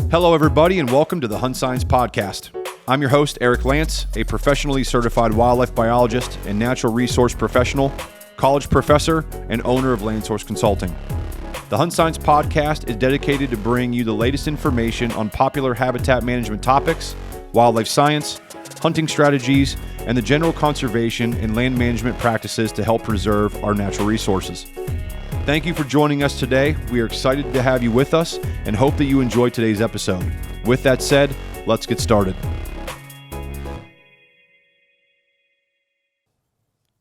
Hello, everybody, and welcome to the HuntScience podcast. I'm your host, Eric Lance, a professionally certified wildlife biologist and natural resource professional, college professor, and owner of Land Source Consulting. The HuntScience podcast is dedicated to bring you the latest information on popular habitat management topics, wildlife science, hunting strategies, and the general conservation and land management practices to help preserve our natural resources. Thank you for joining us today. We are excited to have you with us and hope that you enjoy today's episode. With that said, let's get started.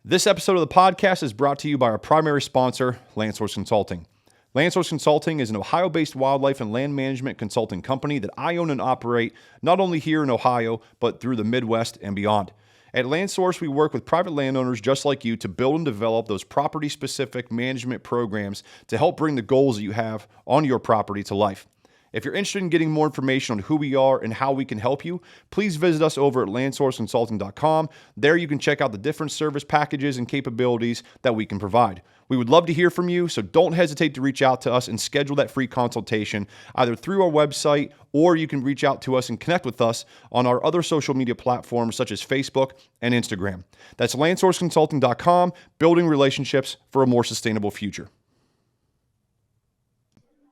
This episode of the podcast is brought to you by our primary sponsor, Land Source Consulting. Land Source Consulting is an Ohio-based wildlife and land management consulting company that I own and operate not only here in Ohio, but through the Midwest and beyond. At Land Source, we work with private landowners just like you to build and develop those property-specific management programs to help bring the goals that you have on your property to life. If you're interested in getting more information on who we are and how we can help you, please visit us over at landsourceconsulting.com. There you can check out the different service packages and capabilities that we can provide. We would love to hear from you, so don't hesitate to reach out to us and schedule that free consultation either through our website, or you can reach out to us and connect with us on our other social media platforms such as Facebook and Instagram. That's landsourceconsulting.com, building relationships for a more sustainable future.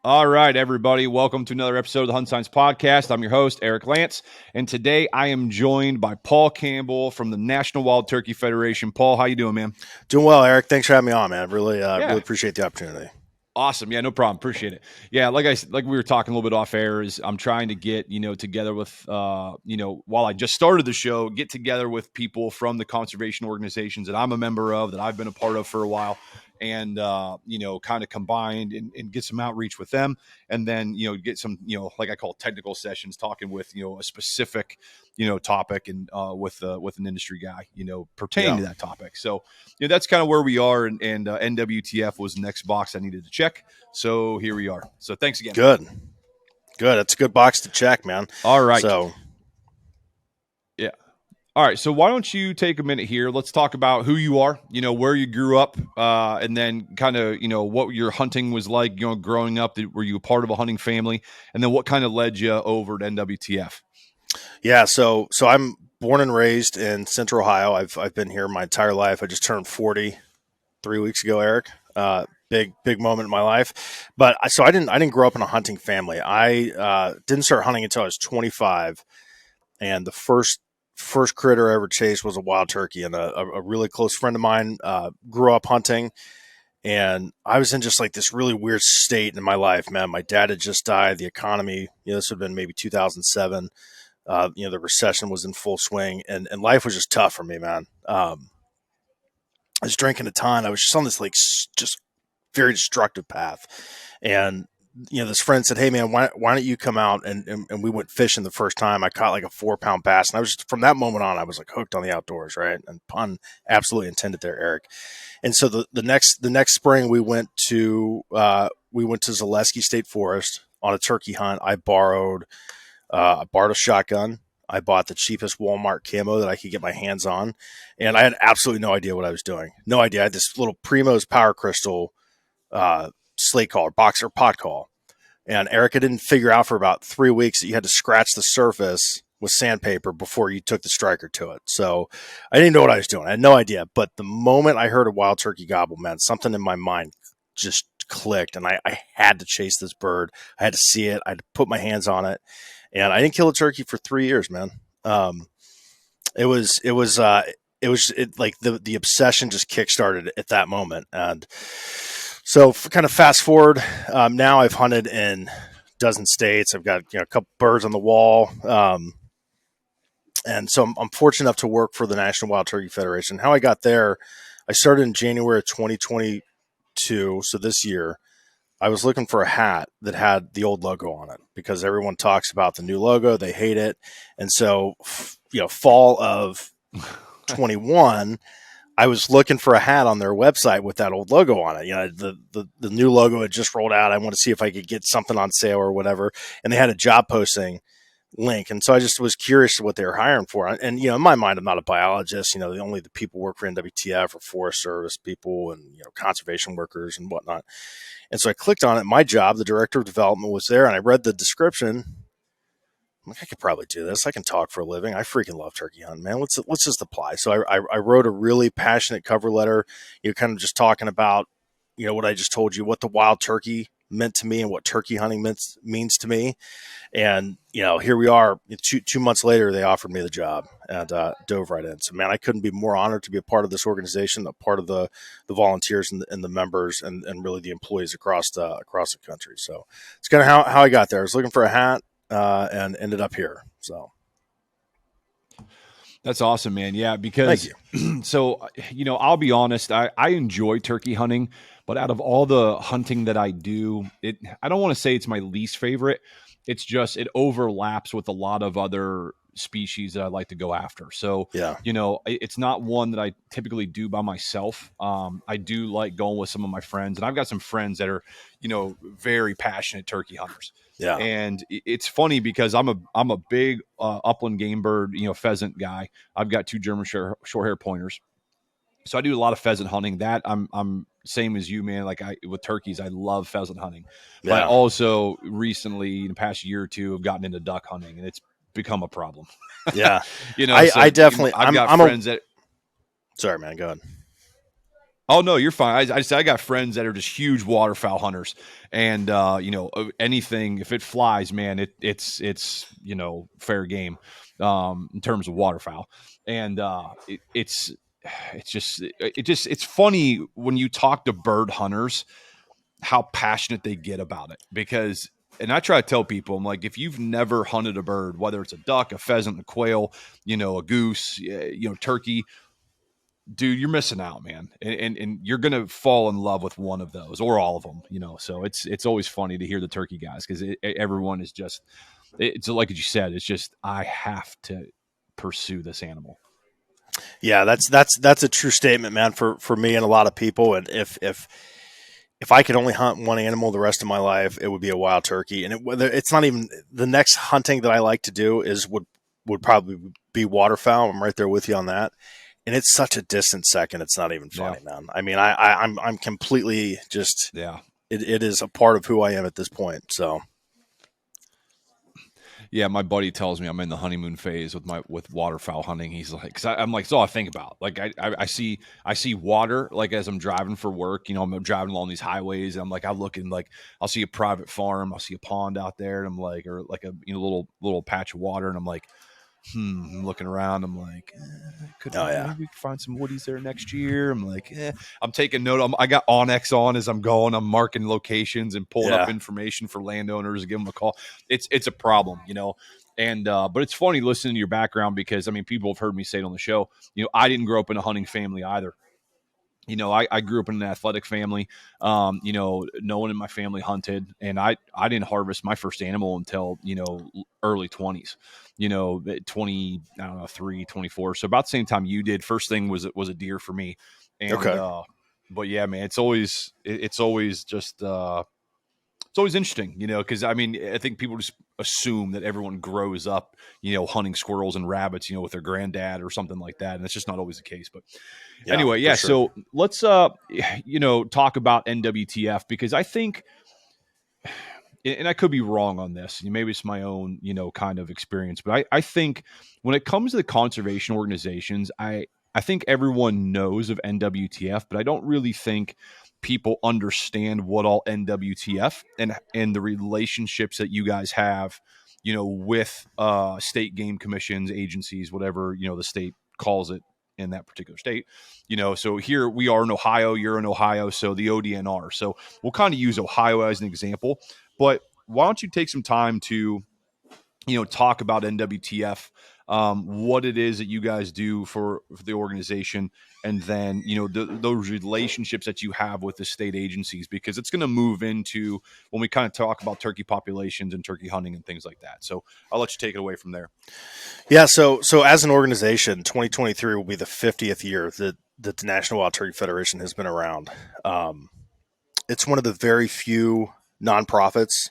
All right, everybody. Welcome to another episode of the HuntScience podcast. I'm your host, Eric Lance, and today I am joined by Paul Campbell from the National Wild Turkey Federation. Paul, how you doing, man? Doing well, Eric. Thanks for having me on, man. Really appreciate the opportunity. Awesome. Yeah, no problem. Appreciate it. Yeah, like we were talking a little bit off air, is I'm trying to get, together with, while I just started the show, get together with people from the conservation organizations that I'm a member of, that I've been a part of for a while, and, kind of combined and get some outreach with them. And then, get some, like I call technical sessions, talking with, a specific, topic and with an industry guy, pertaining to that topic. So, that's kind of where we are. And NWTF was the next box I needed to check. So here we are. So thanks again. Good. It's a good box to check, man. All right. So, yeah. All right. So why don't you take a minute here? Let's talk about who you are, where you grew up, and then kind of, what your hunting was like, growing up. Were you a part of a hunting family? And then what kind of led you over to NWTF? Yeah. So I'm born and raised in Central Ohio. I've been here my entire life. I just turned 40 3 weeks ago, Eric. Big moment in my life. But I didn't grow up in a hunting family. I didn't start hunting until I was 25. And the first critter I ever chased was a wild turkey. And a really close friend of mine grew up hunting. And I was in just like this really weird state in my life, man. My dad had just died. The economy, this would have been maybe 2007. The recession was in full swing, and life was just tough for me, man. I was drinking a ton. I was just on this just very destructive path. And, this friend said, "Hey man, why don't you come out?" And we went fishing the first time. I caught like a 4-pound bass. And I was from that moment on, I was like hooked on the outdoors, right? And pun absolutely intended there, Eric. And so the next spring we went to Zaleski State Forest on a turkey hunt. I borrowed a shotgun. I bought the cheapest Walmart camo that I could get my hands on. And I had absolutely no idea what I was doing. No idea. I had this little Primo's Power Crystal slate call or boxer pot call. And Erica didn't figure out for about 3 weeks that you had to scratch the surface with sandpaper before you took the striker to it. So I didn't know what I was doing. I had no idea. But the moment I heard a wild turkey gobble, man, something in my mind just clicked. And I had to chase this bird. I had to see it. I had to put my hands on it. And I didn't kill a turkey for 3 years, man. It was like the obsession just kickstarted at that moment. And so kind of fast forward, now I've hunted in a dozen states. I've got a couple birds on the wall. And so I'm fortunate enough to work for the National Wild Turkey Federation. How I got there, I started in January of 2022. So this year, I was looking for a hat that had the old logo on it because everyone talks about the new logo. They hate it. And so, fall of 21, I was looking for a hat on their website with that old logo on it. The new logo had just rolled out. I want to see if I could get something on sale or whatever. And they had a job posting link. And so I just was curious to what they were hiring for. And, in my mind, I'm not a biologist. Only the people who work for NWTF or Forest Service people and, conservation workers and whatnot. And so I clicked on it. My job, the director of development, was there. And I read the description like, I could probably do this. I can talk for a living. I freaking love turkey hunting, man. Let's just apply. So I wrote a really passionate cover letter, kind of just talking about, what I just told you, what the wild turkey meant to me and what turkey hunting means to me. And, here we are 2 months later, they offered me the job and dove right in. So, man, I couldn't be more honored to be a part of this organization, a part of the volunteers and the members and really the employees across the country. So it's kind of how I got there. I was looking for a hat and ended up here. So. That's awesome, man. Yeah, Thank because you. so I'll be honest, I enjoy turkey hunting, but out of all the hunting that I do, I don't want to say it's my least favorite. It's just it overlaps with a lot of other species that I like to go after. So, Yeah. it's not one that I typically do by myself. I do like going with some of my friends, and I've got some friends that are, very passionate turkey hunters. Yeah. And it's funny because I'm a big upland game bird, pheasant guy. I've got 2 German short hair pointers, so I do a lot of pheasant hunting. That I'm same as you, man. Like with turkeys, I love pheasant hunting, but I Yeah. also recently in the past year or two have gotten into duck hunting, and it's become a problem. Yeah. So I definitely, I've got I'm friends that. sorry, man, go ahead. Oh no, you're fine. I got friends that are just huge waterfowl hunters, and anything if it flies, man, it's fair game in terms of waterfowl, and it's funny when you talk to bird hunters how passionate they get about it because. And I try to tell people, I'm like, if you've never hunted a bird, whether it's a duck, a pheasant, a quail, a goose, turkey, dude, you're missing out, man. And you're going to fall in love with one of those or all of them, so it's always funny to hear the turkey guys because everyone is just, it's like you said, it's just, I have to pursue this animal. Yeah, that's a true statement, man, for me and a lot of people. And if I could only hunt one animal the rest of my life, it would be a wild turkey. And it's not even the next hunting that I like to do would probably be waterfowl. I'm right there with you on that. And it's such a distant second. It's not even funny, man. I mean, I'm completely just, it is a part of who I am at this point. So. Yeah, my buddy tells me I'm in the honeymoon phase with waterfowl hunting. He's like, because I'm like, it's all I think about. Like I see water like as I'm driving for work. I'm driving along these highways, and I'm like, I look and like I'll see a private farm, I'll see a pond out there, and I'm like, or like a little patch of water, and I'm like, I'm looking around. I'm like, maybe we can find some woodies there next year. I'm like, I'm taking note. I got Onyx on as I'm going. I'm marking locations and pulling up information for landowners, give them a call. It's a problem, and but it's funny listening to your background because I mean, people have heard me say it on the show. I didn't grow up in a hunting family either. I grew up in an athletic family. No one in my family hunted, and I didn't harvest my first animal until, early 20s, 20, I don't know, 3, 24. So about the same time you did. First thing was a deer for me. And, but yeah, man, it's always just, it's always interesting, because I mean, I think people just assume that everyone grows up, hunting squirrels and rabbits, with their granddad or something like that. And that's just not always the case. But anyway, yeah. Sure. So let's, talk about NWTF because I think, and I could be wrong on this, maybe it's my own, kind of experience, but I think when it comes to the conservation organizations, I think everyone knows of NWTF, but I don't really think people understand what all NWTF and the relationships that you guys have, with state game commissions, agencies, whatever, the state calls it in that particular state, so here we are in Ohio, you're in Ohio, so the ODNR. So we'll kind of use Ohio as an example, but why don't you take some time to, talk about NWTF, what it is that you guys do for the organization, and then, those relationships that you have with the state agencies, because it's going to move into when we kind of talk about turkey populations and turkey hunting and things like that. So I'll let you take it away from there. Yeah. So as an organization, 2023 will be the 50th year that the National Wild Turkey Federation has been around. It's one of the very few nonprofits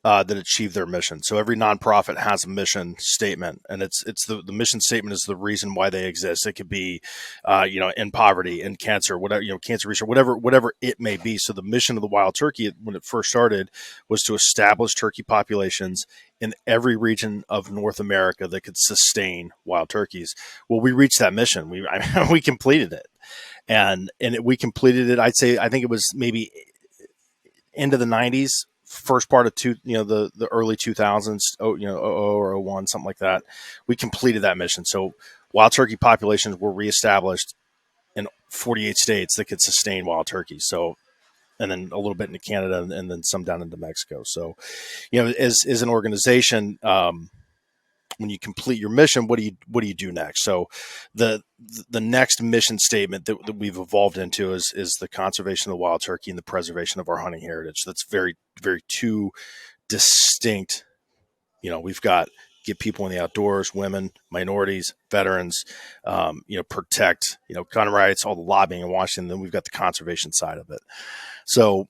that achieve their mission. So every nonprofit has a mission statement, and it's the mission statement is the reason why they exist. It could be, in poverty, in cancer, whatever, cancer research, whatever it may be. So the mission of the wild turkey, when it first started, was to establish turkey populations in every region of North America that could sustain wild turkeys. Well, we reached that mission. We completed it, and we completed it. I think it was maybe into the 90s, first part of the early 2000s, or 01, something like that. We completed that mission. So wild turkey populations were reestablished in 48 states that could sustain wild turkeys. So, and then a little bit into Canada, and then some down into Mexico. So, as an organization, when you complete your mission, what do you do next? So the next mission statement that we've evolved into is the conservation of the wild turkey and the preservation of our hunting heritage. That's very, very two distinct. We've got get people in the outdoors, women, minorities, veterans, protect, gun rights, all the lobbying in Washington. Then we've got the conservation side of it. So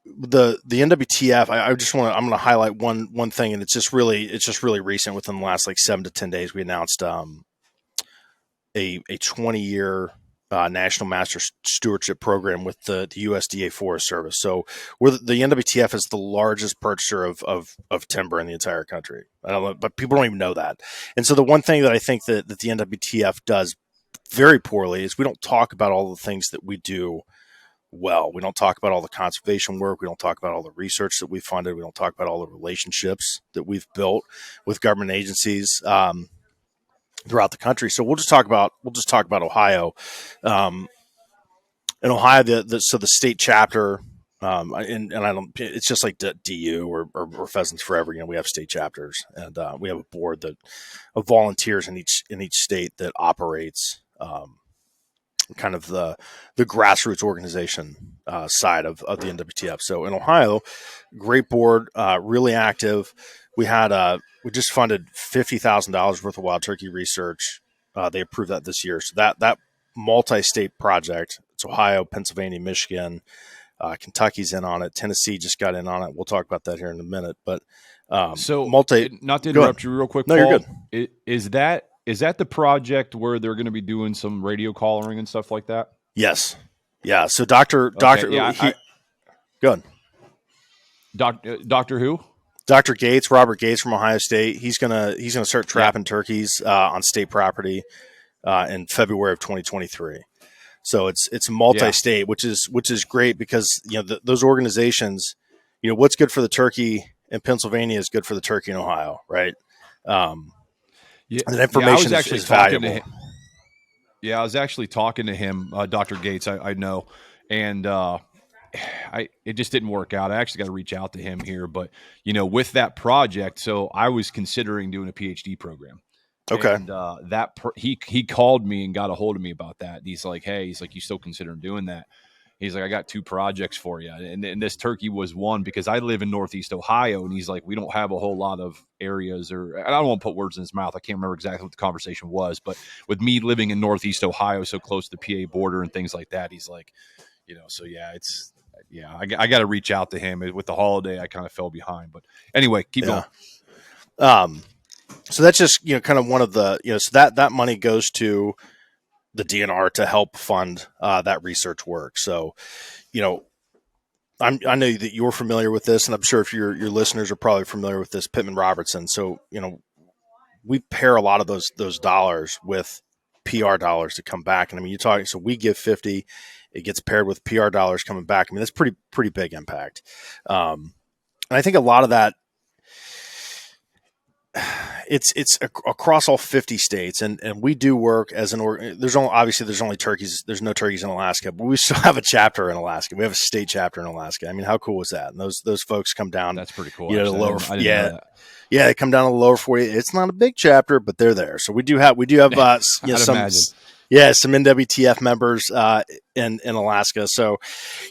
the NWTF, I'm going to highlight one thing, and it's just really recent. Within the last 7 to 10 days, we announced a 20-year National Master Stewardship Program with the USDA Forest Service. So the NWTF is the largest purchaser of timber in the entire country. I don't know, but people don't even know that. And so the one thing that I think that the NWTF does very poorly is we don't talk about all the things that we do well. We don't talk about all the conservation work. We don't talk about all the research that we funded. We don't talk about all the relationships that we've built with government agencies throughout the country. So we'll just talk about Ohio. In Ohio, the state chapter, and I don't. It's just like DU or Pheasants Forever. We have state chapters, and we have a board of volunteers in each state that operates. Kind of the grassroots organization side of the NWTF. So in Ohio, great board, really active. We just funded $50,000 worth of wild turkey research. They approved that this year. So that multi-state project, it's Ohio, Pennsylvania, Michigan, Kentucky's in on it. Tennessee just got in on it. We'll talk about that here in a minute. But not to interrupt you real quick, no, Paul, you're good. Is that the project where they're going to be doing some radio collaring and stuff like that? Yes. Yeah. So Dr. Go ahead. Doctor who? Dr. Gates, Robert Gates from Ohio State. He's gonna start trapping turkeys on state property in February of 2023. So it's multi-state, which is great because those organizations, what's good for the turkey in Pennsylvania is good for the turkey in Ohio, right? The information is valuable. I was actually talking to him, Dr. Gates. I know, and it just didn't work out. I actually got to reach out to him here, but with that project, so I was considering doing a PhD program. Okay. And he called me and got a hold of me about that. He's like, hey, you still considering doing that? He's like, I got 2 projects for you. And this turkey was one because I live in Northeast Ohio. And he's like, we don't have a whole lot of areas and I don't want to put words in his mouth. I can't remember exactly what the conversation was. But with me living in Northeast Ohio, so close to the PA border and things like that, he's like, I got to reach out to him. With the holiday, I kind of fell behind. But anyway, keep going. So that's just, kind of one of the, so that money goes to the DNR to help fund that research work. So, I know that you're familiar with this, and I'm sure if your listeners are probably familiar with this, Pittman Robertson. So, we pair a lot of those dollars with PR dollars to come back. And I mean, so we give 50, it gets paired with PR dollars coming back. I mean, that's pretty big impact. And I think a lot of that, it's across all 50 states, and we do work as an there's only turkeys. There's no turkeys in Alaska, but we still have a chapter in Alaska. We have a state chapter in Alaska. I mean, how cool is that? And those folks come down. That's pretty cool. The lower, they come down to the lower 40. It's not a big chapter, but they're there. So we do have some NWTF members in Alaska. So,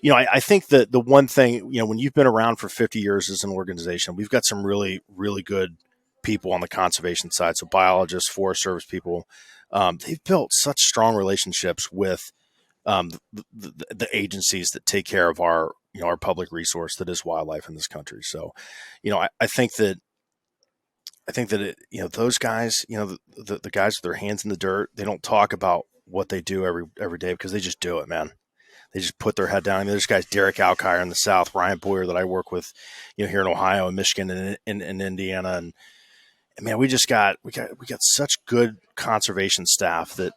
I think that the one thing, when you've been around for 50 years as an organization, we've got some really, really good people on the conservation side. So biologists, Forest Service people, they've built such strong relationships with the agencies that take care of our our public resource that is wildlife in this country. So, I think that those guys, the guys with their hands in the dirt, they don't talk about what they do every day because they just do it, man. They just put their head down. I mean, there's guys, Derek Alkire in the South, Ryan Boyer that I work with, here in Ohio and Michigan and in Indiana, and man, we got such good conservation staff that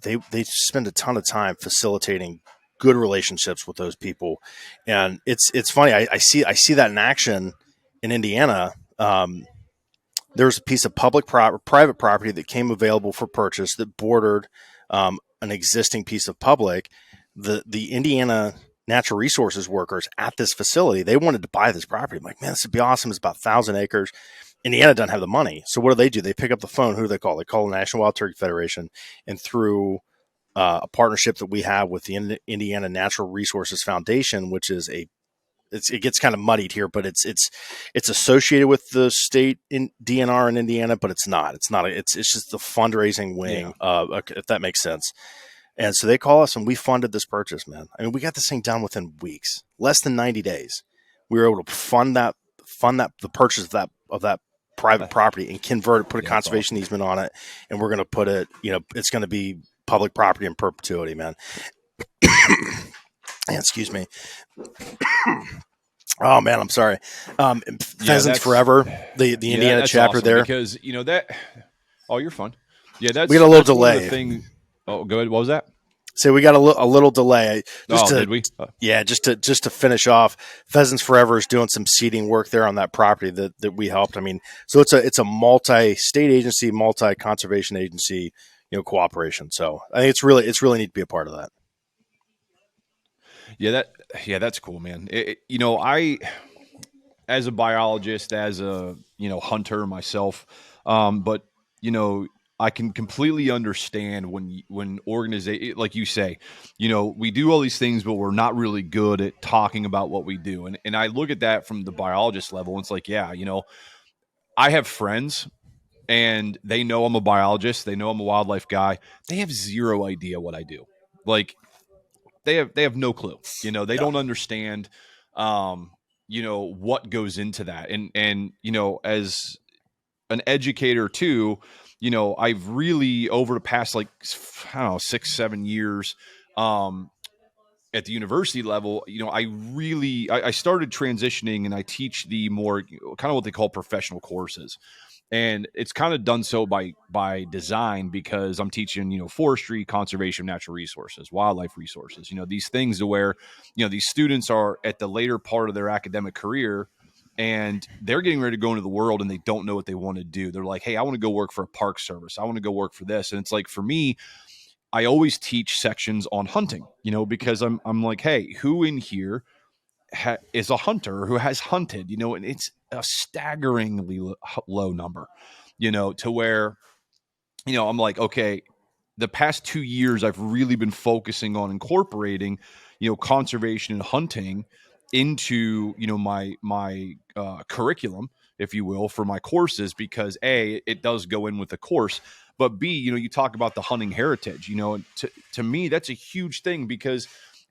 they spend a ton of time facilitating good relationships with those people, and it's funny. I see that in action in Indiana. There was a piece of private property that came available for purchase that bordered an existing piece of public. The Indiana natural resources workers at this facility, they wanted to buy this property. I'm like, man, this would be awesome. It's about 1,000 acres. Indiana doesn't have the money. So what do? They pick up the phone. Who do they call? They call the National Wild Turkey Federation. And through a partnership that we have with the Indiana Natural Resources Foundation, which is it gets kind of muddied here, but it's associated with the state in DNR in Indiana, but it's not. It's just the fundraising wing, if that makes sense. And so they call us, and we funded this purchase, man. I mean, we got this thing done within weeks, less than 90 days. We were able to fund the purchase of that private property and convert it, put a conservation easement on it, and we're going to put it. It's going to be public property in perpetuity, man. Excuse me. Oh man, I'm sorry. Pheasants Forever, the Indiana chapter awesome there, because that. Oh, you're fun. Yeah, we got a little delay. Oh, go ahead. What was that? So we got a little delay. Did we? Yeah, just to finish off, Pheasants Forever is doing some seeding work there on that property that we helped. I mean, so it's a multi-state agency, multi-conservation agency, cooperation. So I think it's really neat to be a part of that. Yeah, that's cool, man. I, as a biologist, as a hunter myself, but I can completely understand when organization, like you say, we do all these things, but we're not really good at talking about what we do. And I look at that from the biologist level. And it's like, I have friends and they know I'm a biologist. They know I'm a wildlife guy. They have zero idea what I do. Like they have no clue, they don't understand, what goes into that. And, as an educator too, I've really over the past, 6-7 years, at the university level, I started transitioning and I teach the more kind of what they call professional courses. And it's kind of done so by design because I'm teaching, forestry, conservation, natural resources, wildlife resources, these things to where, these students are at the later part of their academic career and they're getting ready to go into the world and they don't know what they want to do. They're like, hey, I want to go work for a park service. I want to go work for this. And it's like, for me, I always teach sections on hunting, because I'm like, hey, who in here is a hunter who has hunted, and it's a staggeringly low number, to where, I'm like, okay, the past 2 years, I've really been focusing on incorporating, conservation and hunting into, my curriculum, if you will, for my courses, because A, it does go in with the course, but B, you talk about the hunting heritage, and to me, that's a huge thing because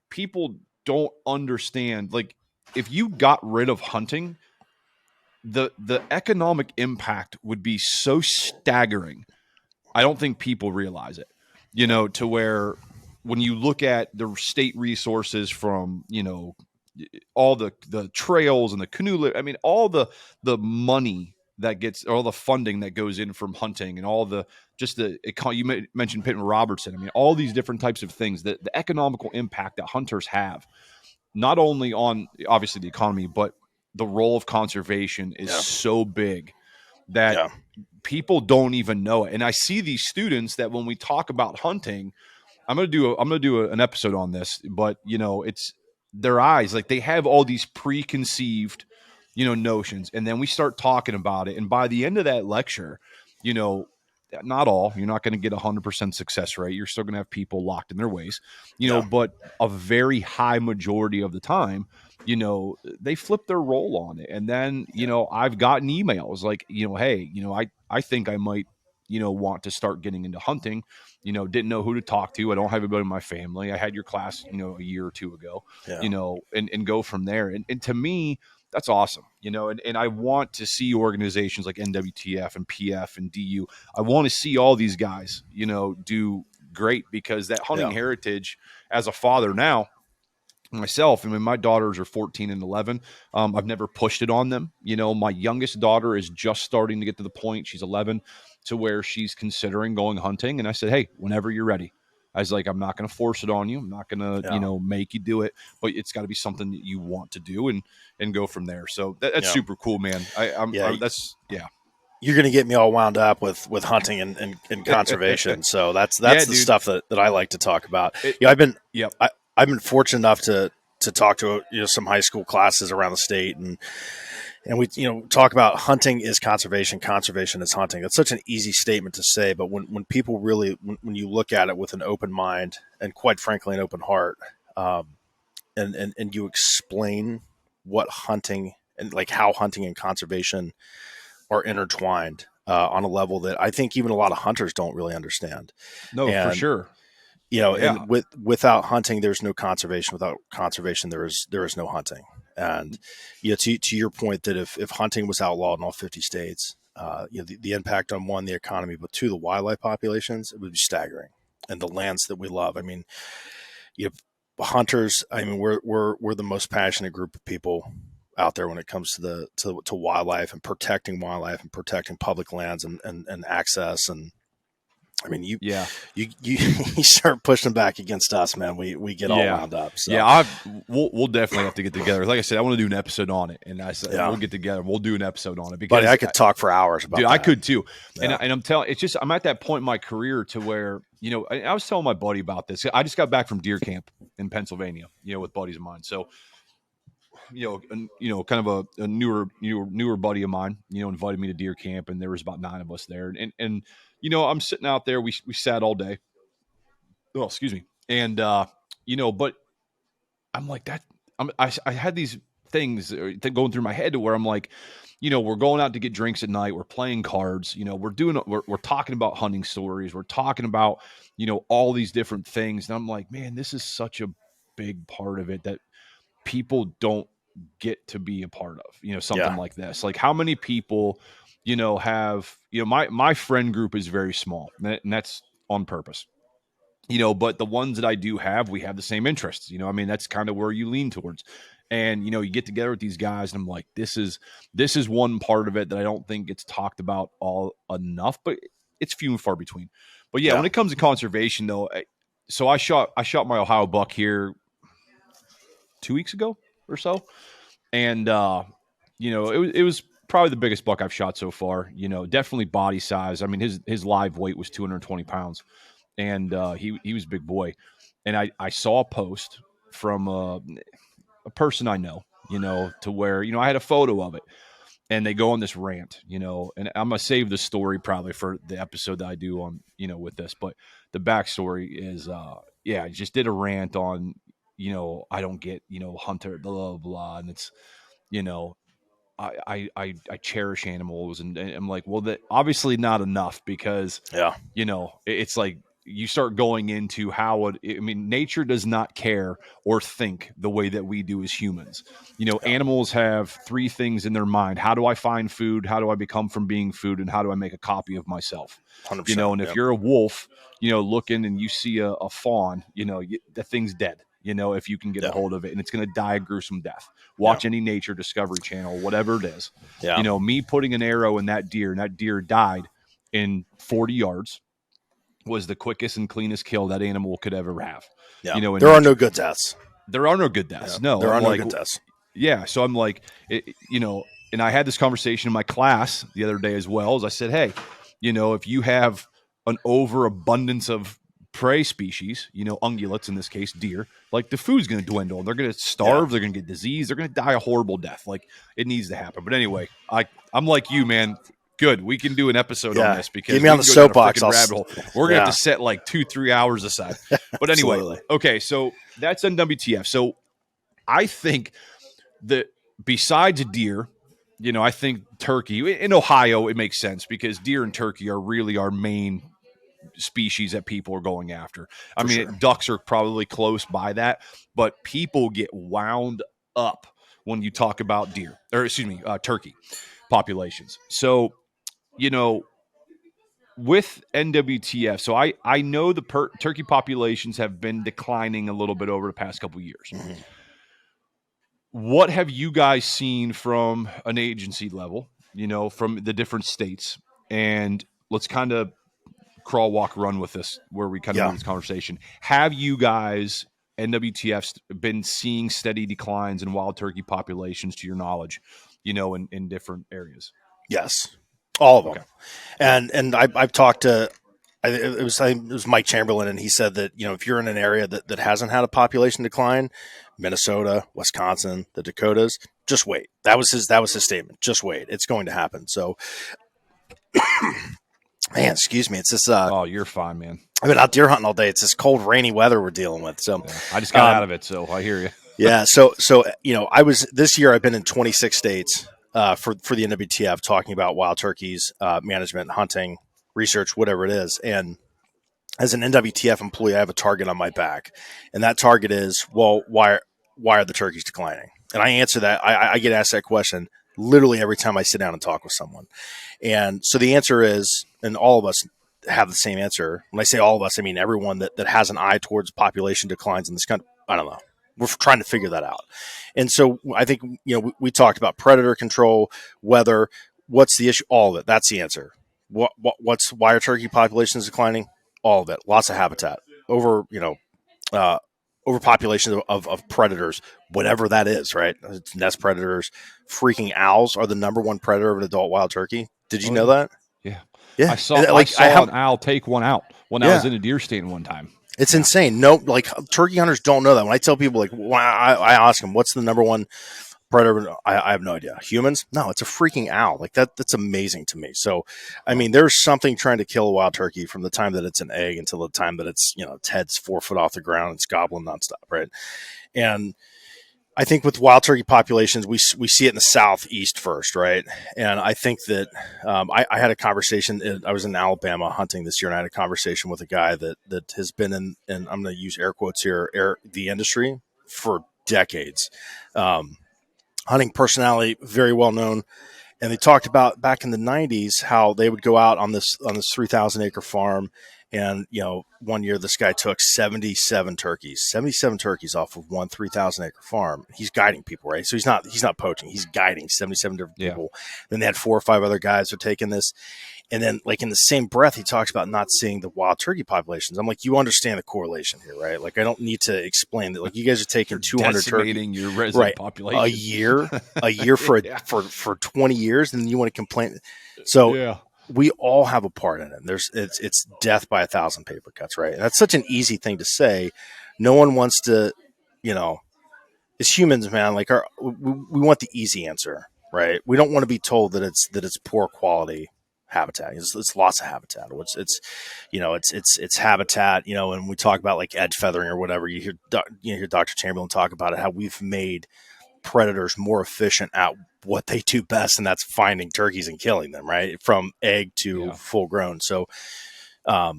people don't understand, like, if you got rid of hunting, the economic impact would be so staggering. I don't think people realize it, to where when you look at the state resources from, all the trails and the canoe, I mean, all the money that gets, all the funding that goes in from hunting and all the, you mentioned Pitt and Robertson. I mean, all these different types of things, that the economical impact that hunters have, not only on obviously the economy, but the role of conservation is so big that people don't even know it. And I see these students that when we talk about hunting, I'm going to do an episode on this, but it's their eyes, like they have all these preconceived, notions. And then we start talking about it. And by the end of that lecture, not all, you're not going to get 100% success rate. You're still going to have people locked in their ways, but a very high majority of the time, they flip their role on it. And then, I've gotten emails like, hey, I think I might, want to start getting into hunting, didn't know who to talk to. I don't have anybody in my family. I had your class, a year or two ago, Yeah. And go from there. And to me, that's awesome, and I want to see organizations like NWTF and PF and DU. I want to see all these guys, do great, because that hunting heritage, as a father now, myself, I mean, my daughters are 14 and 11. I've never pushed it on them. My youngest daughter is just starting to get to the point, she's 11, to where she's considering going hunting. And I said, hey, whenever you're ready. I was like, I'm not going to force it on you. I'm not going to, make you do it, but it's got to be something that you want to do, and go from there. So that's super cool, man. You're going to get me all wound up with hunting and conservation. So that's the stuff that I like to talk about. I've been fortunate enough to talk to some high school classes around the state, and we talk about hunting is conservation, conservation is hunting. That's such an easy statement to say, but when people really when you look at it with an open mind and, quite frankly, an open heart, and you explain what hunting and like how hunting and conservation are intertwined on a level that I think even a lot of hunters don't really understand. No, for sure. And without hunting, there's no conservation. Without conservation, there is no hunting. And to your point, that if hunting was outlawed in all 50 states, the impact on, one, the economy, but two, the wildlife populations, it would be staggering. And the lands that we love. I mean, hunters. I mean, we're the most passionate group of people out there when it comes to to wildlife and protecting public lands and access. And I mean, you start pushing back against us, man. We get all wound up. So. Yeah, we'll definitely have to get together. Like I said, I want to do an episode on it, and I said we'll get together. We'll do an episode on it, because buddy, I could talk for hours about. Dude, that. I could too. Yeah. And I'm telling, it's just I'm at that point in my career to where I was telling my buddy about this. I just got back from deer camp in Pennsylvania, with buddies of mine. So. Kind of a newer buddy of mine, invited me to deer camp, and there was about 9 of us there. And I'm sitting out there. We sat all day. Oh, excuse me. And, but I'm like that. I had these things going through my head to where I'm like, we're going out to get drinks at night. We're playing cards. We're talking about hunting stories. We're talking about, all these different things. And I'm like, man, this is such a big part of it that people don't get to be a part of, something like this. Like, how many people, have, my friend group is very small, and that's on purpose, but the ones that I do have, we have the same interests, I mean, that's kind of where you lean towards. And, you get together with these guys, and I'm like, this is one part of it that I don't think gets talked about all enough, but it's few and far between. But when it comes to conservation though, so I shot my Ohio buck here 2 weeks ago or so. And, it was probably the biggest buck I've shot so far, definitely body size. I mean, his live weight was 220 pounds, and he was a big boy. And I saw a post from a person I know, to where, I had a photo of it, and they go on this rant, and I'm going to save the story probably for the episode that I do on, with this, but the backstory is, I just did a rant on, I don't get, hunter, blah, blah, blah. And it's, I cherish animals, and I'm like, well, that obviously not enough, because, it's like, you start going into how nature does not care or think the way that we do as humans. Animals have 3 things in their mind. How do I find food? How do I become from being food? And how do I make a copy of myself? 100%, and if you're a wolf, looking and you see a fawn, the thing's dead. If you can get a hold of it, and it's going to die a gruesome death. Watch any nature Discovery Channel, whatever it is. Yeah. Me putting an arrow in that deer, and that deer died in 40 yards, was the quickest and cleanest kill that animal could ever have. Yeah. There are no good deaths. There are no good deaths. Yeah. No, there are no good deaths. Yeah. So I'm like, and I had this conversation in my class the other day as well, as I said, hey, if you have an overabundance of prey species, ungulates, in this case, deer, like, the food's going to dwindle. They're going to starve. Yeah. They're going to get disease. They're going to die a horrible death. Like, it needs to happen. But anyway, I'm like you, man. Good. We can do an episode on this, because get me on the soapbox. We're going to have to set like 2-3 hours aside. But anyway, okay. So that's NWTF. So I think that besides deer, I think turkey in Ohio, it makes sense because deer and turkey are really our main species that people are going after. I For mean, sure. ducks are probably close by that, but people get wound up when you talk about turkey populations. So, you know, with NWTF, so I know the turkey populations have been declining a little bit over the past couple of years. Mm-hmm. What have you guys seen from an agency level, from the different states? And let's kind of crawl, walk, run with this, where we kind of Yeah. move this conversation. Have you guys, NWTFs, been seeing steady declines in wild turkey populations to your knowledge, in different areas? Yes. All of Okay. them. And I've talked to, it was Mike Chamberlain, and he said that, if you're in an area that hasn't had a population decline, Minnesota, Wisconsin, the Dakotas, just wait. That was his statement. Just wait. It's going to happen. So, man, excuse me. It's this, Oh, you're fine, man. I've been out deer hunting all day. It's this cold, rainy weather we're dealing with. So Yeah, I just got out of it, so I hear you. yeah. So, this year I've been in 26 states, for the NWTF, talking about wild turkeys, management, hunting, research, whatever it is. And as an NWTF employee, I have a target on my back, and that target is, well, why are the turkeys declining? And I answer that. I get asked that question literally every time I sit down and talk with someone. And so the answer is, and all of us have the same answer. When I say all of us, I mean everyone that has an eye towards population declines in this country. I don't know. We're trying to figure that out. And so I think, we talked about predator control, weather. What's the issue? All of it. That's the answer. Why are turkey populations declining? All of it. Lots of habitat. Overpopulation of predators, whatever that is, right? It's nest predators. Freaking owls are the number one predator of an adult wild turkey. Did you know that? Yeah. Yeah. I saw an owl take one out when I was in a deer stand one time. It's insane. No, turkey hunters don't know that. When I tell people, I ask them, what's the number one predator? I have no idea. Humans? No, it's a freaking owl. That's amazing to me. So, I mean, there's something trying to kill a wild turkey from the time that it's an egg until the time that it's, its head's 4 foot off the ground. It's gobbling nonstop, right? And I think with wild turkey populations, we see it in the southeast first, right? And I think that I had a conversation. I was in Alabama hunting this year, and I had a conversation with a guy that has been in, and I'm going to use air quotes here, the industry for decades. Hunting personality, very well known. And they talked about back in the 90s how they would go out on this 3,000 acre farm. And, one year this guy took 77 turkeys off of one 3,000 acre farm. He's guiding people, right? So he's not poaching. He's guiding 77 different people. Then they had 4 or 5 other guys who are taking this. And then, in the same breath, he talks about not seeing the wild turkey populations. I'm like, you understand the correlation here, right? I don't need to explain that. You guys are taking 200 turkeys, your resident population, a year for for 20 years, and you want to complain. So we all have a part in it. It's death by 1,000 paper cuts, right? And that's such an easy thing to say. No one wants to, as humans, man. We want the easy answer, right? We don't want to be told that it's poor quality habitat. It's lots of habitat. It's habitat. When we talk about edge feathering or whatever, you hear Dr. Chamberlain talk about it, how we've made predators more efficient at what they do best, and that's finding turkeys and killing them, right, from egg to full grown. So no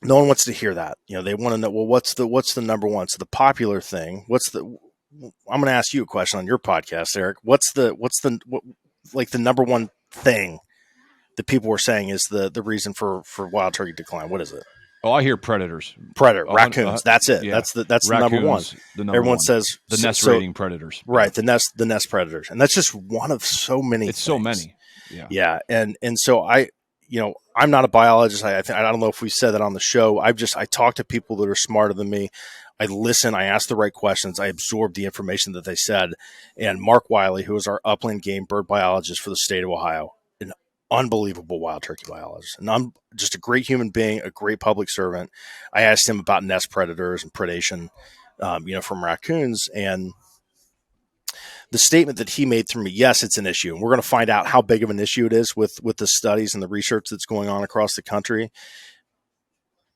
one wants to hear that. They want to know, well, what's the number one? So the popular thing, I'm going to ask you a question on your podcast, Eric. What's the number one thing that people were saying is the reason for wild turkey decline? What is it? Oh, I hear predators. Raccoons. That's it. Yeah. That's the number one. Everyone says the nest raiding predators. Right. The nest predators. And that's just one of so many things. So many. Yeah. Yeah. And so I'm not a biologist. I don't know if we said that on the show. I talk to people that are smarter than me. I listen, I ask the right questions, I absorb the information that they said. And Mark Wiley, who is our upland game bird biologist for the state of Ohio, an unbelievable wild turkey biologist, and I'm just a great human being, a great public servant. I asked him about nest predators and predation, from raccoons, and the statement that he made to me, yes, it's an issue, and we're going to find out how big of an issue it is with the studies and the research that's going on across the country.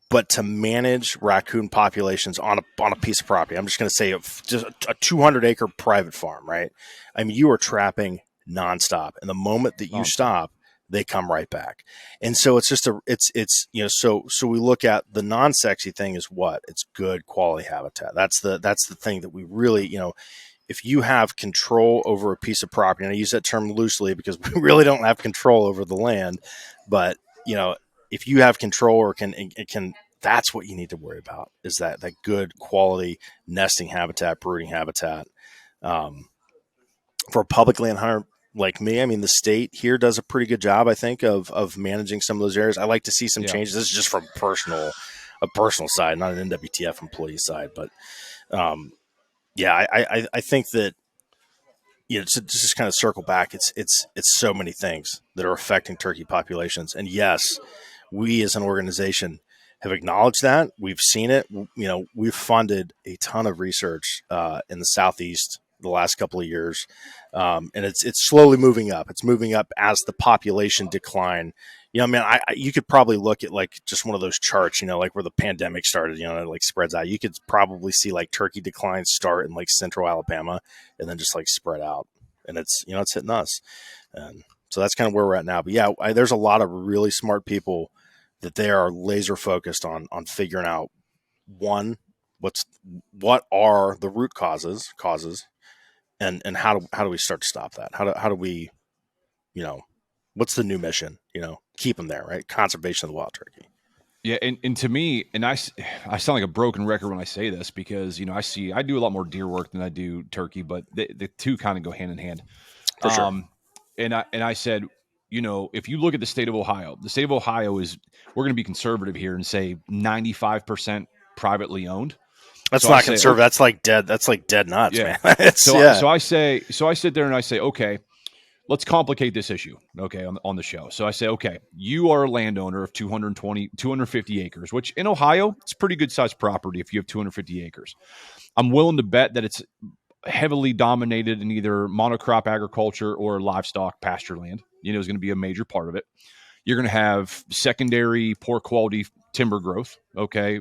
But to manage raccoon populations on a piece of property, I'm just going to say just a 200 acre private farm, right? I mean, you are trapping nonstop. And the moment that you Nonstop. stop, they come right back. And so it's just so we look at the non-sexy thing is what? It's good quality habitat. That's the thing that we really, if you have control over a piece of property, and I use that term loosely because we really don't have control over the land, but if you have control or it can, that's what you need to worry about, is that good quality nesting habitat, brooding habitat. Um, for a public land hunter like me, I mean, the state here does a pretty good job, I think, of managing some of those areas. I like to see some Yeah. changes. This is just from a personal side, not an NWTF employee side, but yeah, I think that to just kind of circle back, it's so many things that are affecting turkey populations, and yes, we as an organization have acknowledged that. We've seen it. We've funded a ton of research in the Southeast the last couple of years, and it's slowly moving up. It's moving up as the population decline. Man, you could probably look at like just one of those charts, like where the pandemic started, it like spreads out. You could probably see like turkey declines start in like central Alabama and then just like spread out. And it's hitting us. And so that's kind of where we're at now. But yeah, there's a lot of really smart people that they are laser focused on figuring out, one, what are the root causes, and how do we start to stop that? How do we, what's the new mission? Keep them there, right? Conservation of the wild turkey. Yeah, and to me, and I sound like a broken record when I say this because I do a lot more deer work than I do turkey, but the two kind of go hand in hand. For sure. And I said, if you look at the state of Ohio, we're going to be conservative here and say 95% privately owned. That's So not conservative. That's like dead. That's like dead nuts, yeah. man. So I sit there and I say, okay, let's complicate this issue, okay, on the show. So I say, okay, you are a landowner of 250 acres, which in Ohio, it's pretty good sized property if you have 250 acres. I'm willing to bet that it's heavily dominated in either monocrop agriculture or livestock pasture land. Is going to be a major part of it. You're going to have secondary poor quality timber growth, okay,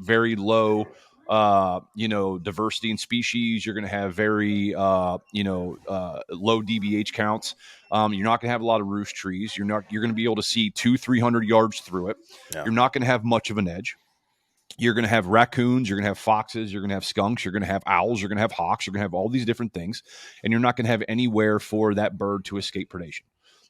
very low diversity in species. You're going to have very, low DBH counts. You're not going to have a lot of roost trees. You're going to be able to see 200-300 yards through it. Yeah. You're not going to have much of an edge. You're going to have raccoons. You're going to have foxes. You're going to have skunks. You're going to have owls. You're going to have hawks. You're going to have all these different things. And you're not going to have anywhere for that bird to escape predation.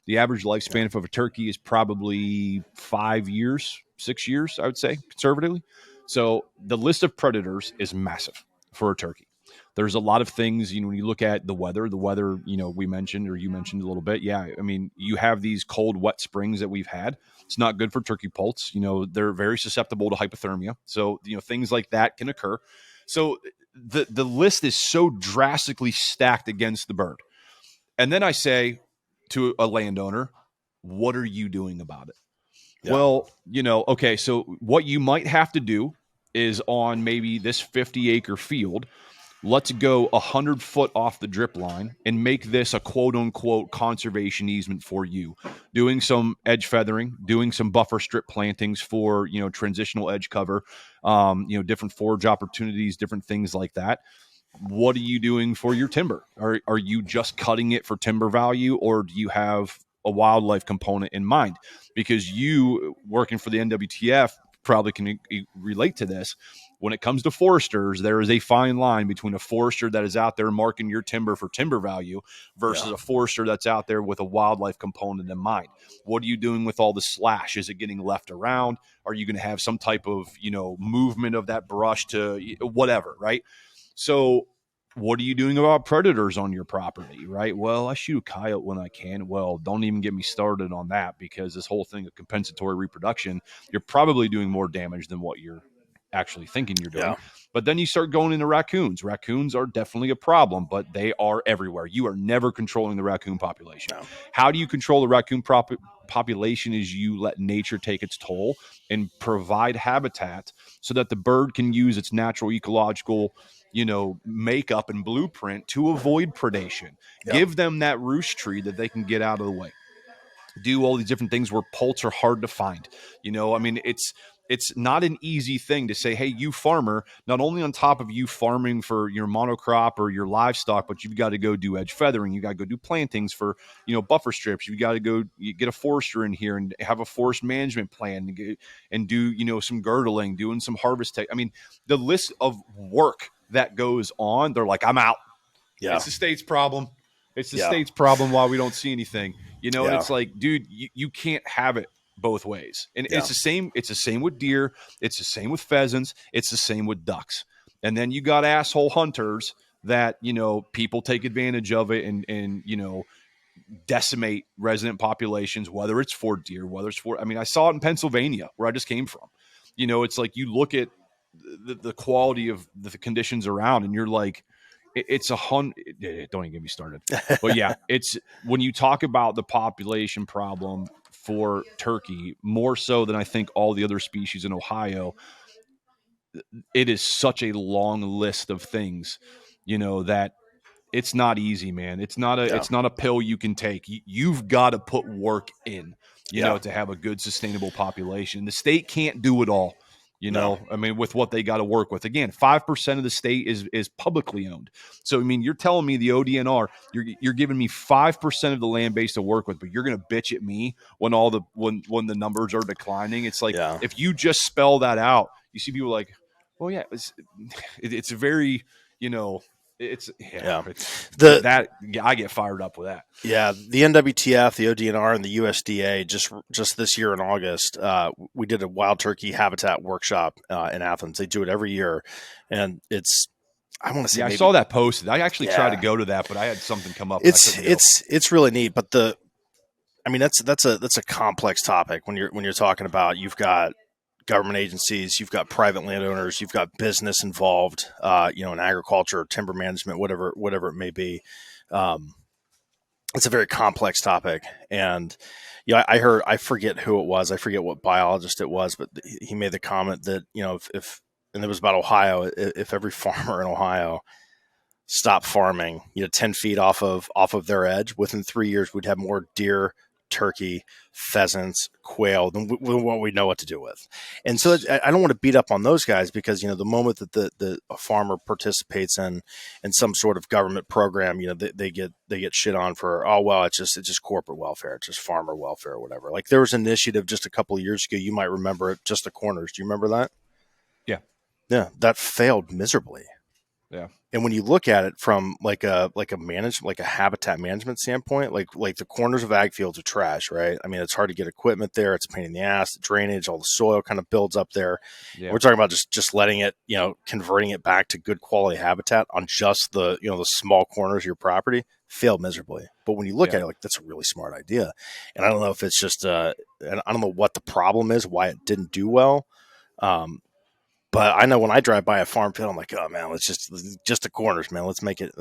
The average lifespan of a turkey is probably 5 years, 6 years, I would say, conservatively. So the list of predators is massive for a turkey. There's a lot of things, when you look at the weather, we mentioned, or you mentioned a little bit. Yeah. I mean, you have these cold, wet springs that we've had. It's not good for turkey poults. They're very susceptible to hypothermia. So, things like that can occur. So the list is so drastically stacked against the bird. And then I say to a landowner, what are you doing about it? Yeah. Well, okay, so what you might have to do is on maybe this 50-acre field, let's go 100 foot off the drip line and make this a quote unquote conservation easement for you, doing some edge feathering, doing some buffer strip plantings for, transitional edge cover, different forage opportunities, different things like that. What are you doing for your timber? Are you just cutting it for timber value, or do you have a wildlife component in mind? Because you, working for the NWTF, probably can relate to this. When it comes to foresters, there is a fine line between a forester that is out there marking your timber for timber value versus a forester that's out there with a wildlife component in mind. What are you doing with all the slash? Is it getting left around? Are you going to have some type of, movement of that brush to whatever, right? So what are you doing about predators on your property, right? Well, I shoot a coyote when I can. Well, don't even get me started on that, because this whole thing of compensatory reproduction, you're probably doing more damage than what you're actually thinking you're doing. Yeah. But then you start going into raccoons. Raccoons are definitely a problem, but they are everywhere. You are never controlling the raccoon population. No. How do you control the raccoon population? Is you let nature take its toll and provide habitat so that the bird can use its natural ecological makeup and blueprint to avoid predation. Yep. Give them that roost tree that they can get out of the way. Do all these different things where poults are hard to find. it's not an easy thing to say, hey, you farmer, not only on top of you farming for your monocrop or your livestock, but you've got to go do edge feathering. You got to go do plantings for, buffer strips. You got to go get a forester in here and have a forest management plan and do, some girdling, doing some harvest tech. I mean, the list of work that goes on, they're like, I'm out. Yeah. It's the state's problem. It's the Yeah. state's problem why we don't see anything, and Yeah. it's like, dude, you can't have it both ways. And Yeah. it's the same with deer. It's the same with pheasants. It's the same with ducks. And then you got asshole hunters that, people take advantage of it and decimate resident populations, whether it's for deer, whether it's for, I mean, I saw it in Pennsylvania where I just came from. It's like you look at the quality of the conditions around and you're like, it's a hundred. Don't even get me started. But yeah, it's when you talk about the population problem for turkey, more so than I think all the other species in Ohio, it is such a long list of things, that it's not easy, man. It's not a pill you can take. You've got to put work in, to have a good sustainable population. The state can't do it all. I mean, with what they got to work with. Again, 5% of the state is publicly owned. So, I mean, you're telling me the ODNR, you're giving me 5% of the land base to work with, but you're going to bitch at me when when the numbers are declining. It's like, if you just spell that out, you see people like, well, yeah, it's very, it's that I get fired up with that. Yeah, the NWTF, the ODNR, and the USDA just this year in August, we did a wild turkey habitat workshop in Athens. They do it every year, and it's I want to say I saw that posted. I actually tried to go to that, but I had something come up. It's really neat, but that's a complex topic when you're talking about you've got government agencies, you've got private landowners, you've got business involved, in agriculture, timber management, whatever it may be. It's a very complex topic. And, I forget who it was. I forget what biologist it was, but he made the comment that, if and it was about Ohio, if every farmer in Ohio stopped farming, 10 feet off of their edge, within 3 years, we'd have more deer, turkey, pheasants, quail than what we know what to do with. And so I don't want to beat up on those guys because, the moment that a farmer participates in some sort of government program, they get shit on for, oh, well, it's just corporate welfare. It's just farmer welfare or whatever. Like there was an initiative just a couple of years ago. You might remember it, Just the Corners. Do you remember that? Yeah. Yeah. That failed miserably. Yeah. And when you look at it from like a habitat management standpoint, like the corners of ag fields are trash, right? I mean, it's hard to get equipment there. It's a pain in the ass. The drainage, all the soil kind of builds up there. Yeah. We're talking about just letting it, converting it back to good quality habitat on just the small corners of your property, failed miserably. But when you look at it, like that's a really smart idea. And I don't know if it's just, I don't know what the problem is, why it didn't do well. But I know when I drive by a farm field, I'm like, oh man, let's just the corners, man. Let's make it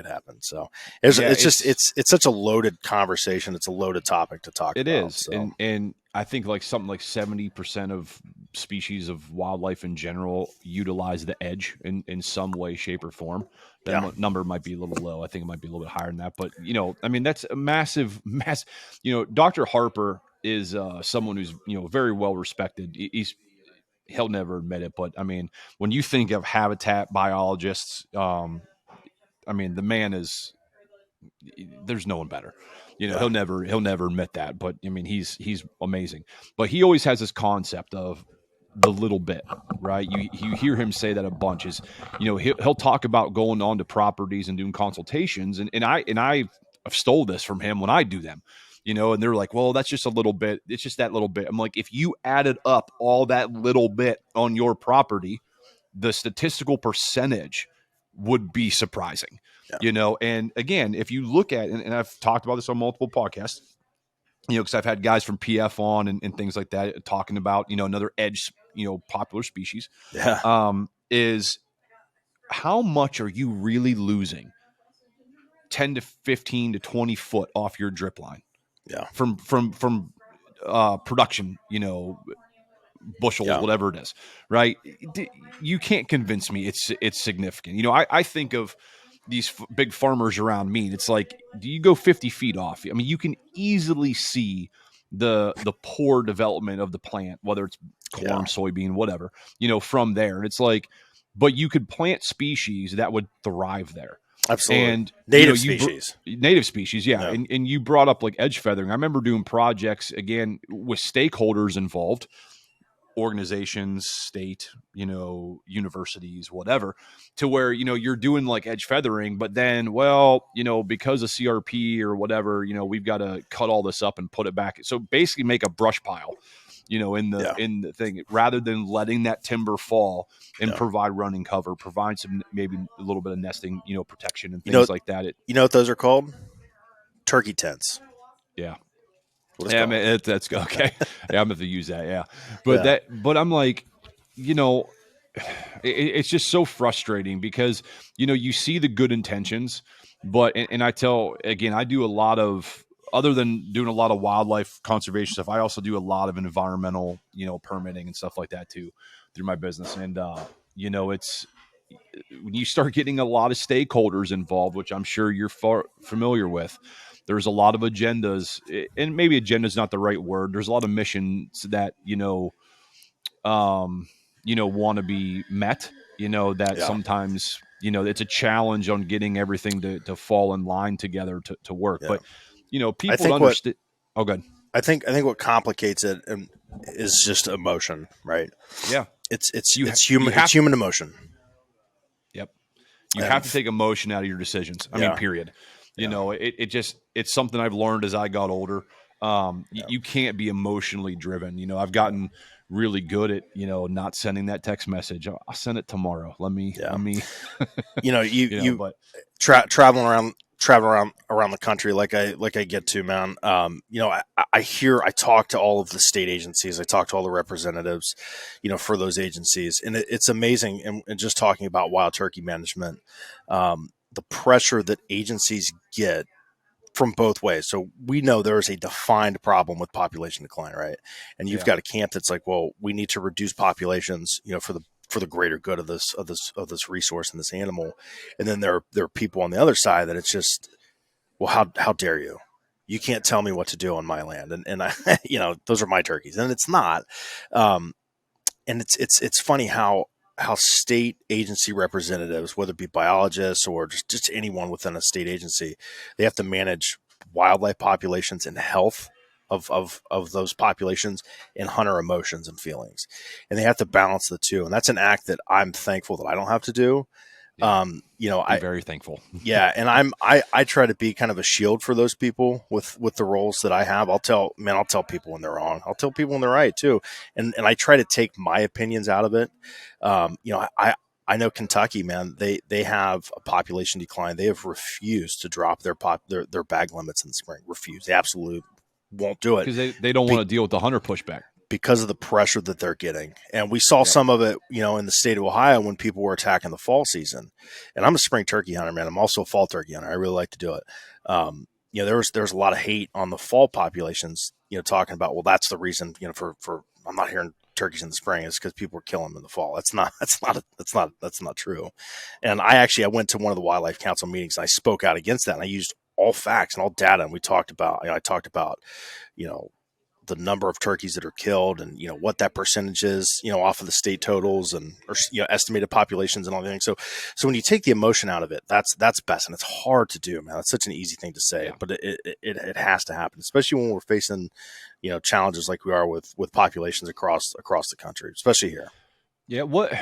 happen. So it's such a loaded conversation. It's a loaded topic to talk about. It is. So. And I think like something like 70% of species of wildlife in general utilize the edge in some way, shape, or form. That number might be a little low. I think it might be a little bit higher than that. But, I mean, that's a massive. Dr. Harper is someone who's, very well respected. He'll never admit it, but I mean, when you think of habitat biologists, I mean, the man there's no one better. He'll never admit that, but I mean, he's amazing. But he always has this concept of the little bit, right? You hear him say that a bunch. Is he'll talk about going on to properties and doing consultations, and I stole this from him when I do them. And they're like, well, that's just a little bit. It's just that little bit. I'm like, if you added up all that little bit on your property, the statistical percentage would be surprising, And again, if you look at, and I've talked about this on multiple podcasts, because I've had guys from PF on and things like that talking about, another edge, popular species, is how much are you really losing 10 to 15 to 20 foot off your drip line? From production, bushels, whatever it is, right? You can't convince me it's significant. I think of these big farmers around me. It's like, do you go 50 feet off? I mean, you can easily see the poor development of the plant, whether it's corn, soybean, whatever, from there. And it's like, but you could plant species that would thrive there. Absolutely. And native species. Native species, yeah. And you brought up like edge feathering. I remember doing projects again with stakeholders involved, organizations, state, universities, whatever, to where, you're doing like edge feathering, but then, because of CRP or whatever, we've got to cut all this up and put it back. So basically make a brush pile, in the thing, rather than letting that timber fall and provide running cover, provide some, maybe a little bit of nesting, protection and things like that. You know what those are called? Turkey tents. Yeah. Yeah, I mean, that's okay. Yeah, I'm going to use that. Yeah. But I'm like, it's just so frustrating because, you see the good intentions, but, and I tell, again, I do a lot of, other than doing a lot of wildlife conservation stuff, I also do a lot of environmental, permitting and stuff like that too, through my business. And, it's, when you start getting a lot of stakeholders involved, which I'm sure you're familiar with, there's a lot of agendas, and maybe agenda is not the right word. There's a lot of missions that, want to be met, that sometimes, it's a challenge on getting everything to fall in line together to work. But, people understand. Oh, good. I think what complicates it is just emotion, right? Yeah. It's human emotion. Yep. You have to take emotion out of your decisions. I mean, period. It's something I've learned as I got older. You can't be emotionally driven. I've gotten really good at, not sending that text message. I'll send it tomorrow. Let me, traveling around the country like I get to, man. I talk to all of the state agencies. I talk to all the representatives, for those agencies, and it's amazing. And just talking about wild turkey management, the pressure that agencies get from both ways. So we know there is a defined problem with population decline, right? And you've got a camp that's like, well, we need to reduce populations, for the greater good of this resource and this animal. And then there are people on the other side that it's just, well, how dare you? You can't tell me what to do on my land. And I, those are my turkeys. And it's not. And it's funny how state agency representatives, whether it be biologists or just anyone within a state agency, they have to manage wildlife populations and health of those populations and hunter emotions and feelings. And they have to balance the two. And that's an act that I'm thankful that I don't have to do. I'm very thankful. Yeah. And I try to be kind of a shield for those people with the roles that I have. I'll tell people when they're wrong. I'll tell people when they're right too. And I try to take my opinions out of it. I know Kentucky, man, they have a population decline. They have refused to drop their bag limits in the spring. Refused. They absolutely won't do it. Because they don't want to deal with the hunter pushback. Because of the pressure that they're getting. And we saw some of it, in the state of Ohio when people were attacking the fall season. And I'm a spring turkey hunter, man. I'm also a fall turkey hunter. I really like to do it. There was a lot of hate on the fall populations, talking about, well, that's the reason, for I'm not hearing turkeys in the spring is because people were killing them in the fall. That's not true. And I went to one of the Wildlife Council meetings and I spoke out against that. And I used all facts and all data. And we talked about, I talked about, the number of turkeys that are killed and, what that percentage is, off of the state totals and, estimated populations and all the things. So when you take the emotion out of it, that's best. And it's hard to do, man. It's such an easy thing to say, but it has to happen, especially when we're facing, challenges like we are with populations across the country, especially here. Yeah. What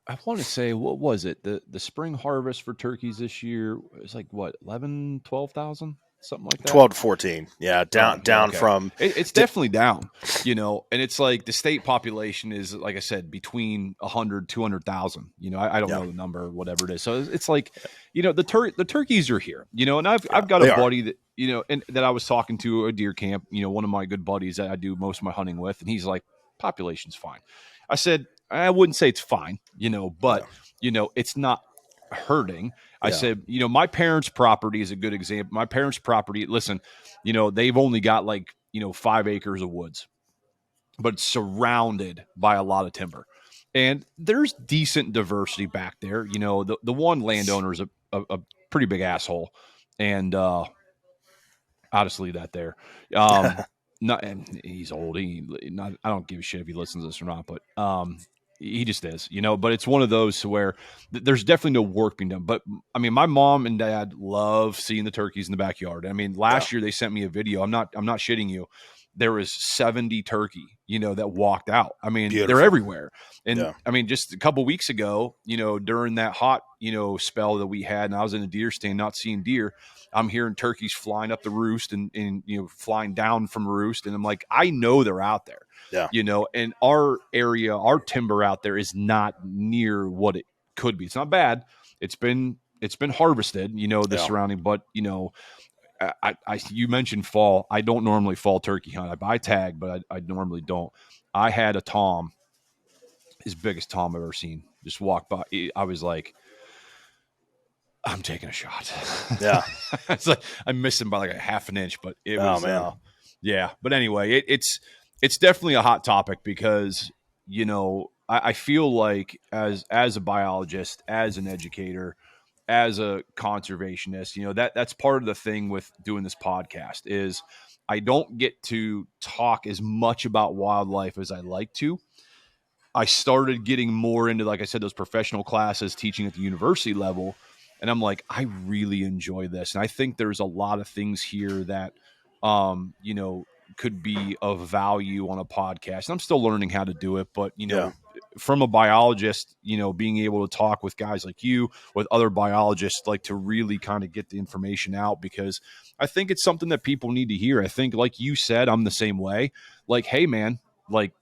I want to say, what was it? The spring harvest for turkeys this year was like what, 11, 12,000? Something like that. 12 to 14. Yeah. Down from. It's definitely down, and it's like the state population is, like I said, between 100, 200,000, I don't know the number or whatever it is. So it's like, the turkeys are here, and I've got a buddy that, and that I was talking to a deer camp, one of my good buddies that I do most of my hunting with. And he's like, population's fine. I said, I wouldn't say it's fine, but it's not hurting. I said, my parents' property is a good example. My parents' property, listen, they've only got 5 acres of woods, but it's surrounded by a lot of timber. And there's decent diversity back there. The one landowner is a pretty big asshole. And I'll just leave that there. not, and he's old. I don't give a shit if he listens to this or not, but he just is, but it's one of those where there's definitely no work being done. But I mean, my mom and dad love seeing the turkeys in the backyard. I mean, last year they sent me a video. I'm not shitting you. There was 70 turkey, that walked out. I mean, Beautiful. They're everywhere. And I mean, just a couple weeks ago, during that hot, spell that we had, and I was in a deer stand, not seeing deer, I'm hearing turkeys flying up the roost and flying down from roost. And I'm like, I know they're out there, and our area, our timber out there is not near what it could be. It's not bad. It's been harvested, the surrounding, but you mentioned fall. I don't normally fall turkey hunt. I buy tag, but I normally don't. I had a tom, his biggest tom I've ever seen, just walk by. I was like, I'm taking a shot. Yeah. It's like I missed him by like a half an inch, but it was, man. Yeah. But anyway, it's definitely a hot topic because, I feel like as a biologist, as an educator, as a conservationist, that's part of the thing with doing this podcast is I don't get to talk as much about wildlife as I like to. I started getting more into, like I said, those professional classes, teaching at the university level. And I'm like, I really enjoy this. And I think there's a lot of things here that, could be of value on a podcast. And I'm still learning how to do it, but, from a biologist, being able to talk with guys like you, with other biologists, like to really kind of get the information out, because I think it's something that people need to hear. I think, like you said, I'm the same way. Like, hey, man, like,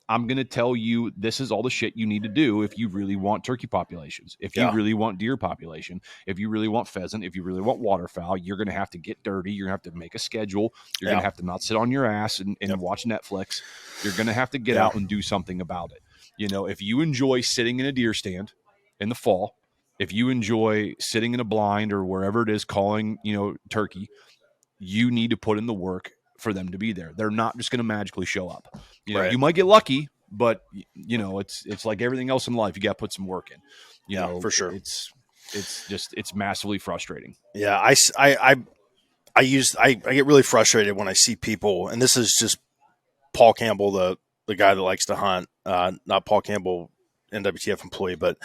I'm going to tell you this is all the shit you need to do if you really want turkey populations, if you really want deer population, if you really want pheasant, if you really want waterfowl. You're going to have to get dirty. You're going to have to make a schedule. You're going to have to not sit on your ass and watch Netflix. You're going to have to get out and do something about it. If you enjoy sitting in a deer stand in the fall, if you enjoy sitting in a blind or wherever it is calling, turkey, you need to put in the work for them to be there. They're not just going to magically show up. You might get lucky, but it's like everything else in life. You got to put some work in. For sure. It's massively frustrating. Yeah. I get really frustrated when I see people, and this is just Paul Campbell, the guy that likes to hunt, not Paul Campbell, NWTF employee, but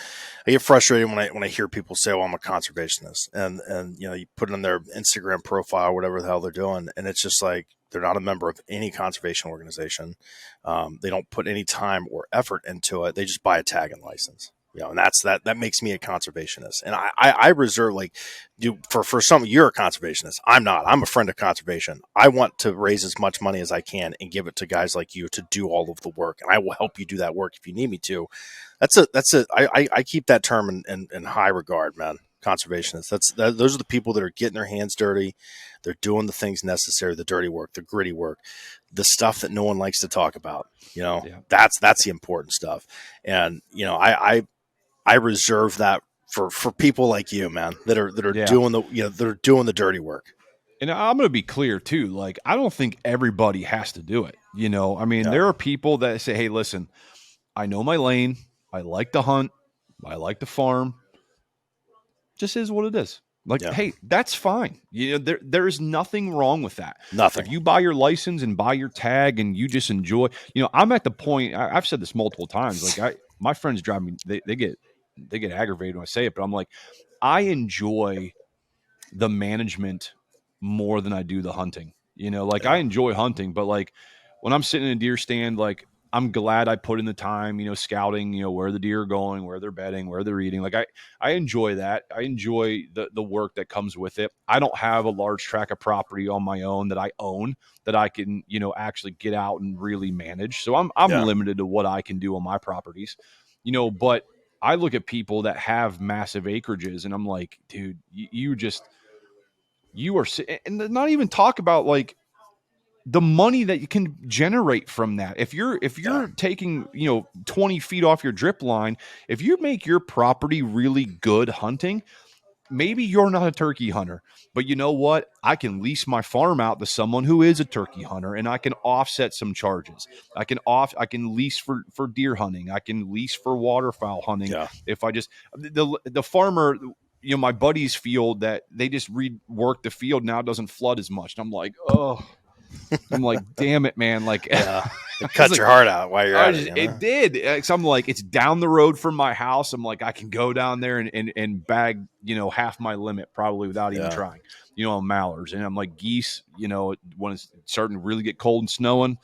I get frustrated when I hear people say, well, I'm a conservationist, and you put it on their Instagram profile, whatever the hell they're doing. And it's just like, they're not a member of any conservation organization. They don't put any time or effort into it. They just buy a tag and license, and that makes me a conservationist. And I reserve, like, for some, you're a conservationist. I'm not. I'm a friend of conservation. I want to raise as much money as I can and give it to guys like you to do all of the work. And I will help you do that work if you need me to. I keep that term in high regard, man. Conservationists. Those are the people that are getting their hands dirty. They're doing the things necessary, the dirty work, the gritty work, the stuff that no one likes to talk about. That's the important stuff. And I reserve that for people like you, man, that are doing they're doing the dirty work. And I'm going to be clear too. Like, I don't think everybody has to do it. I mean, there are people that say, hey, listen, I know my lane. I like to hunt. I like to farm. Just is what it is. Like, hey, that's fine. There is nothing wrong with that. Nothing. If you buy your license and buy your tag and you just enjoy, I'm at the point, I've said this multiple times. Like, my friends drive me, they get aggravated when I say it, but I'm like, I enjoy the management more than I do the hunting. I enjoy hunting, but like when I'm sitting in a deer stand, like, I'm glad I put in the time, scouting, where the deer are going, where they're bedding, where they're eating. Like, I enjoy that. I enjoy the work that comes with it. I don't have a large tract of property on my own that I own that I can, actually get out and really manage. So I'm limited to what I can do on my properties, but I look at people that have massive acreages and I'm like, dude, you are, and not even talk about like the money that you can generate from that. If you're taking, 20 feet off your drip line, if you make your property really good hunting, maybe you're not a turkey hunter, but you know what? I can lease my farm out to someone who is a turkey hunter and I can offset some charges. I can lease for deer hunting. I can lease for waterfowl hunting. Yeah. If I just, the farmer, my buddy's field that they just rework the field now doesn't flood as much. And I'm like, oh, I'm like, damn it, man. Like, Yeah. It cuts your heart out while you're at it. It did. So I'm like, it's down the road from my house. I'm like, I can go down there and bag, half my limit probably without even trying, on mallards. And I'm like, geese, when it's starting to really get cold and snowing,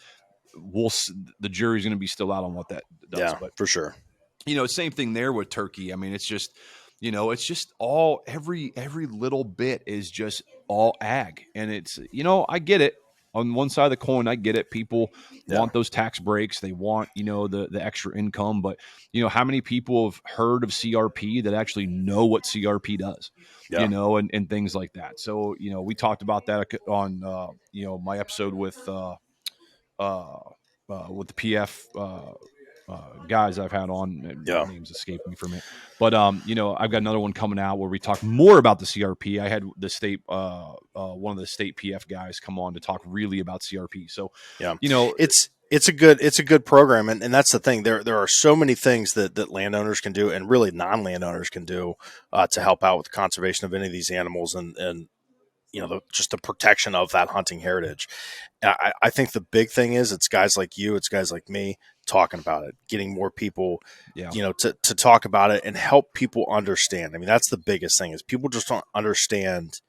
the jury's going to be still out on what that does. Yeah, but for sure. Same thing there with turkey. I mean, it's just, it's just all every little bit is just all ag. And it's, I get it. On one side of the coin, I get it. People want those tax breaks. They want, the extra income. But, how many people have heard of CRP that actually know what CRP does, and things like that. So, we talked about that on, my episode with the PF guys I've had on. Names escape me from it, but I've got another one coming out where we talk more about the CRP. I had the state one of the state PF guys come on to talk really about CRP. So it's a good program, and that's the thing. There are so many things that landowners can do, and really non-landowners can do to help out with the conservation of any of these animals, and just the protection of that hunting heritage. I think the big thing is it's guys like you, it's guys like me talking about it, getting more people, to talk about it and help people understand. I mean, that's the biggest thing is people just don't understand,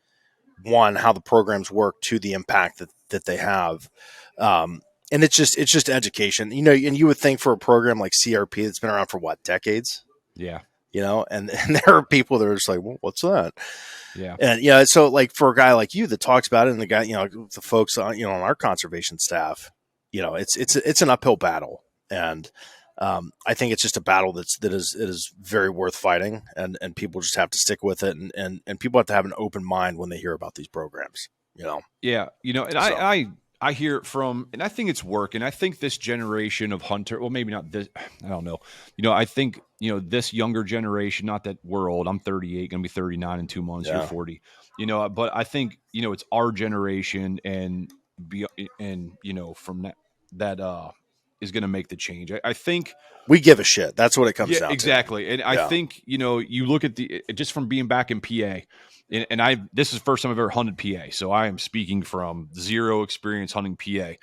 one, how the programs work, to the impact that they have. And it's just education, and you would think for a program like CRP that's been around for what, decades? Yeah. And there are people that are just like, well, what's that? Yeah. And so like for a guy like you that talks about it, and the guy, the folks on, on our conservation staff, it's an uphill battle. And I think it's just a battle that is very worth fighting, and people just have to stick with it, and people have to have an open mind when they hear about these programs, Yeah. And so. I hear it from, and I think it's working. I think this generation of hunter, well, maybe not this, I don't know. I think, this younger generation, not that we're old, I'm 38, going to be 39 in 2 months, you're 40, but I think, it's our generation and from that is going to make the change. I think we give a shit. That's what it comes down to. Exactly. And I think, you look at just from being back in PA, and this is the first time I've ever hunted PA. So I am speaking from zero experience hunting PA,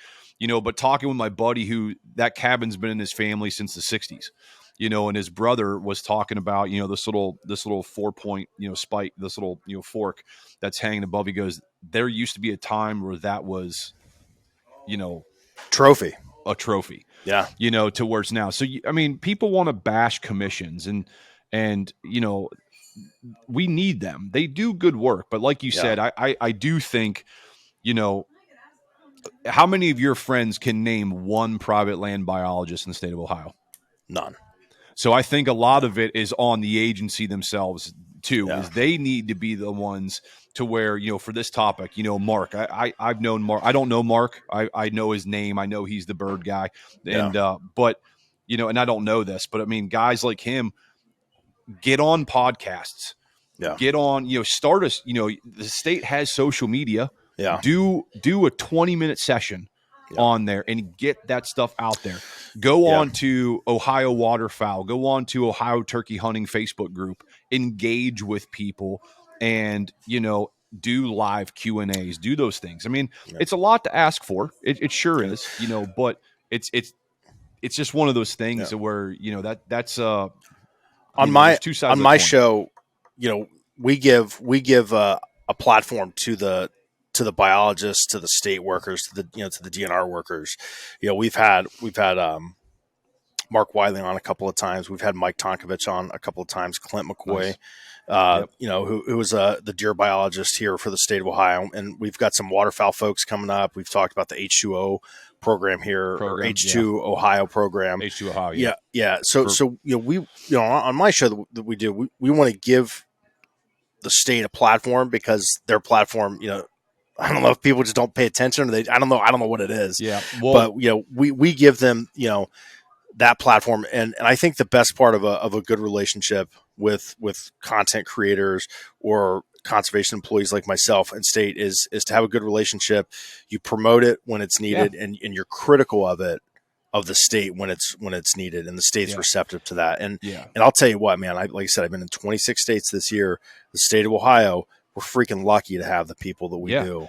but talking with my buddy who that cabin's been in his family since the 60s, and his brother was talking about, this little 4-point, spike, this little, fork that's hanging above. He goes, there used to be a time where that was, trophy. A trophy. Yeah. To where it's now. So, I mean, people want to bash commissions and, we need them. They do good work. But like you said, I do think, how many of your friends can name one private land biologist in the state of Ohio? None. So I think a lot of it is on the agency themselves too, is they need to be the ones to where, for this topic, Mark, I've known Mark. I don't know Mark. I know his name. I know he's the bird guy. And, but, and I don't know this, but I mean, guys like him get on podcasts, get on, start us, the state has social media, do a 20-minute session on there and get that stuff out there. Go on to Ohio Waterfowl, go on to Ohio Turkey Hunting Facebook group, engage with people and, do live Q&As, do those things. I mean, it's a lot to ask for. It sure is, but it's just one of those things where, that's on my show, we give a platform to the biologists, to the state workers, to the to the DNR workers. We've had Mark Wiley on a couple of times. We've had Mike Tonkovich on a couple of times. Clint McCoy, who was the deer biologist here for the state of Ohio, and we've got some waterfowl folks coming up. We've talked about the H2O program here, or H2 Ohio program. H2 Ohio, So we on my show that we do, we want to give the state a platform, because their platform, I don't know if people just don't pay attention, or I don't know what it is. Yeah. Well, but we give them, that platform. And I think the best part of a good relationship with content creators or conservation employees like myself and state is to have a good relationship. You promote it when it's needed, and you're critical of the state when it's needed, and the state's receptive to that. And I'll tell you what, man, like I said, I've been in 26 states this year. The state of Ohio, we're freaking lucky to have the people that we do.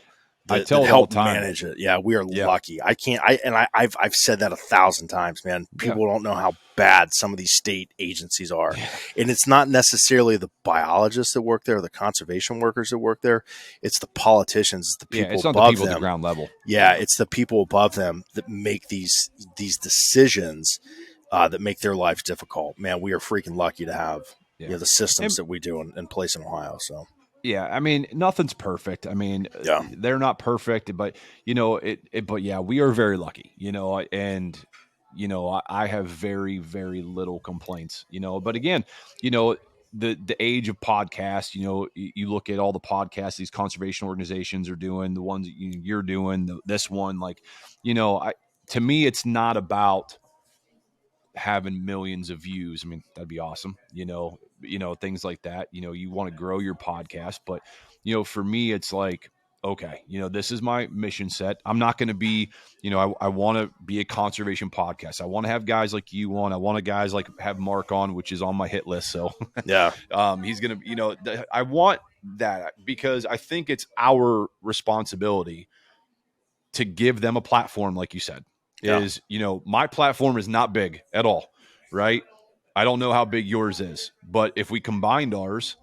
I that tell it all help the time. manage it. Yeah, we are Yeah. lucky. I've said that 1,000 times, man. People don't know how bad some of these state agencies are. Yeah. And it's not necessarily the biologists that work there, the conservation workers that work there. It's the politicians, it's the people it's not above the people them. at the ground level. Yeah, it's the people above them that make these decisions that make their lives difficult. Man, we are freaking lucky to have the systems that we do in place in Ohio. So. Yeah, I mean, nothing's perfect. I mean, they're not perfect, but but yeah, we are very lucky, and I have very, very little complaints, but again, the age of podcasts, you look at all the podcasts these conservation organizations are doing, the ones that you're doing, this one, to me, it's not about having millions of views. I mean, that'd be awesome, things like that. You want to grow your podcast, but for me, it's like, okay, this is my mission set. I'm not going to be, I want to be a conservation podcast. I want to have guys like you on. I want to guys like have Mark on, which is on my hit list. So yeah, he's going to, I want that because I think it's our responsibility to give them a platform, like you said. My platform is not big at all, right? I don't know how big yours is, but if we combined ours,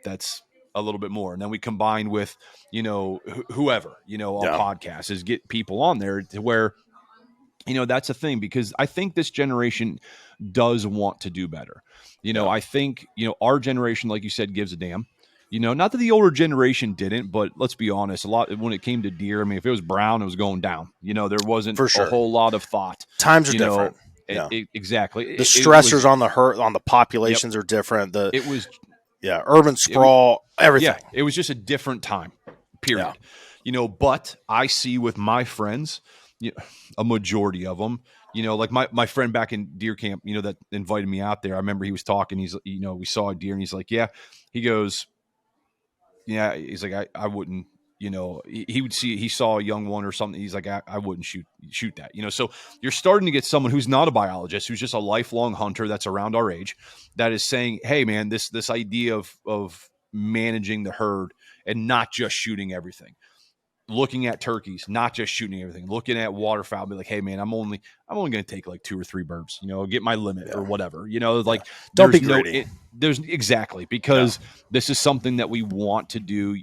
that's a little bit more. And then we combine with, whoever, on podcasts is get people on there to where, that's a thing, because I think this generation does want to do better. I think, our generation, like you said, gives a damn. Not that the older generation didn't, but let's be honest, a lot when it came to deer, I mean, if it was brown, it was going down. There wasn't for sure a whole lot of thought. Times are different. Exactly. The stressors on the populations are different. It was urban sprawl, everything. Yeah, it was just a different time, period. But I see with my friends, a majority of them, like my friend back in deer camp, that invited me out there. I remember he was talking. He's, we saw a deer, and he's like, yeah. He goes, yeah. He's like, I wouldn't. He would see. He saw a young one or something. He's like, I wouldn't shoot that. So you're starting to get someone who's not a biologist, who's just a lifelong hunter that's around our age, that is saying, hey, man, this idea of managing the herd and not just shooting everything. Looking at turkeys, not just shooting everything, looking at waterfowl, be like, hey man, I'm only going to take like 2 or 3 birds, get my limit or whatever, like don't be greedy. There's exactly, because this is something that we want to do.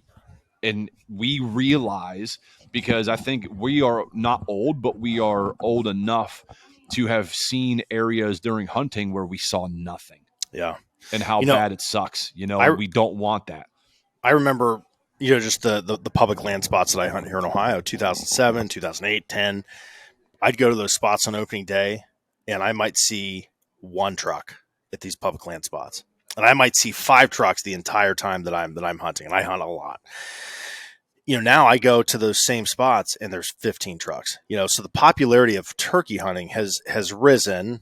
And we realize, because I think we are not old, but we are old enough to have seen areas during hunting where we saw nothing. Yeah. And how bad it sucks. We don't want that. I remember, just the public land spots that I hunt here in Ohio, 2007, 2008, 10. I'd go to those spots on opening day, and I might see 1 truck at these public land spots, and I might see 5 trucks the entire time that I'm hunting, and I hunt a lot. Now I go to those same spots, and there's 15 trucks. So the popularity of turkey hunting has risen.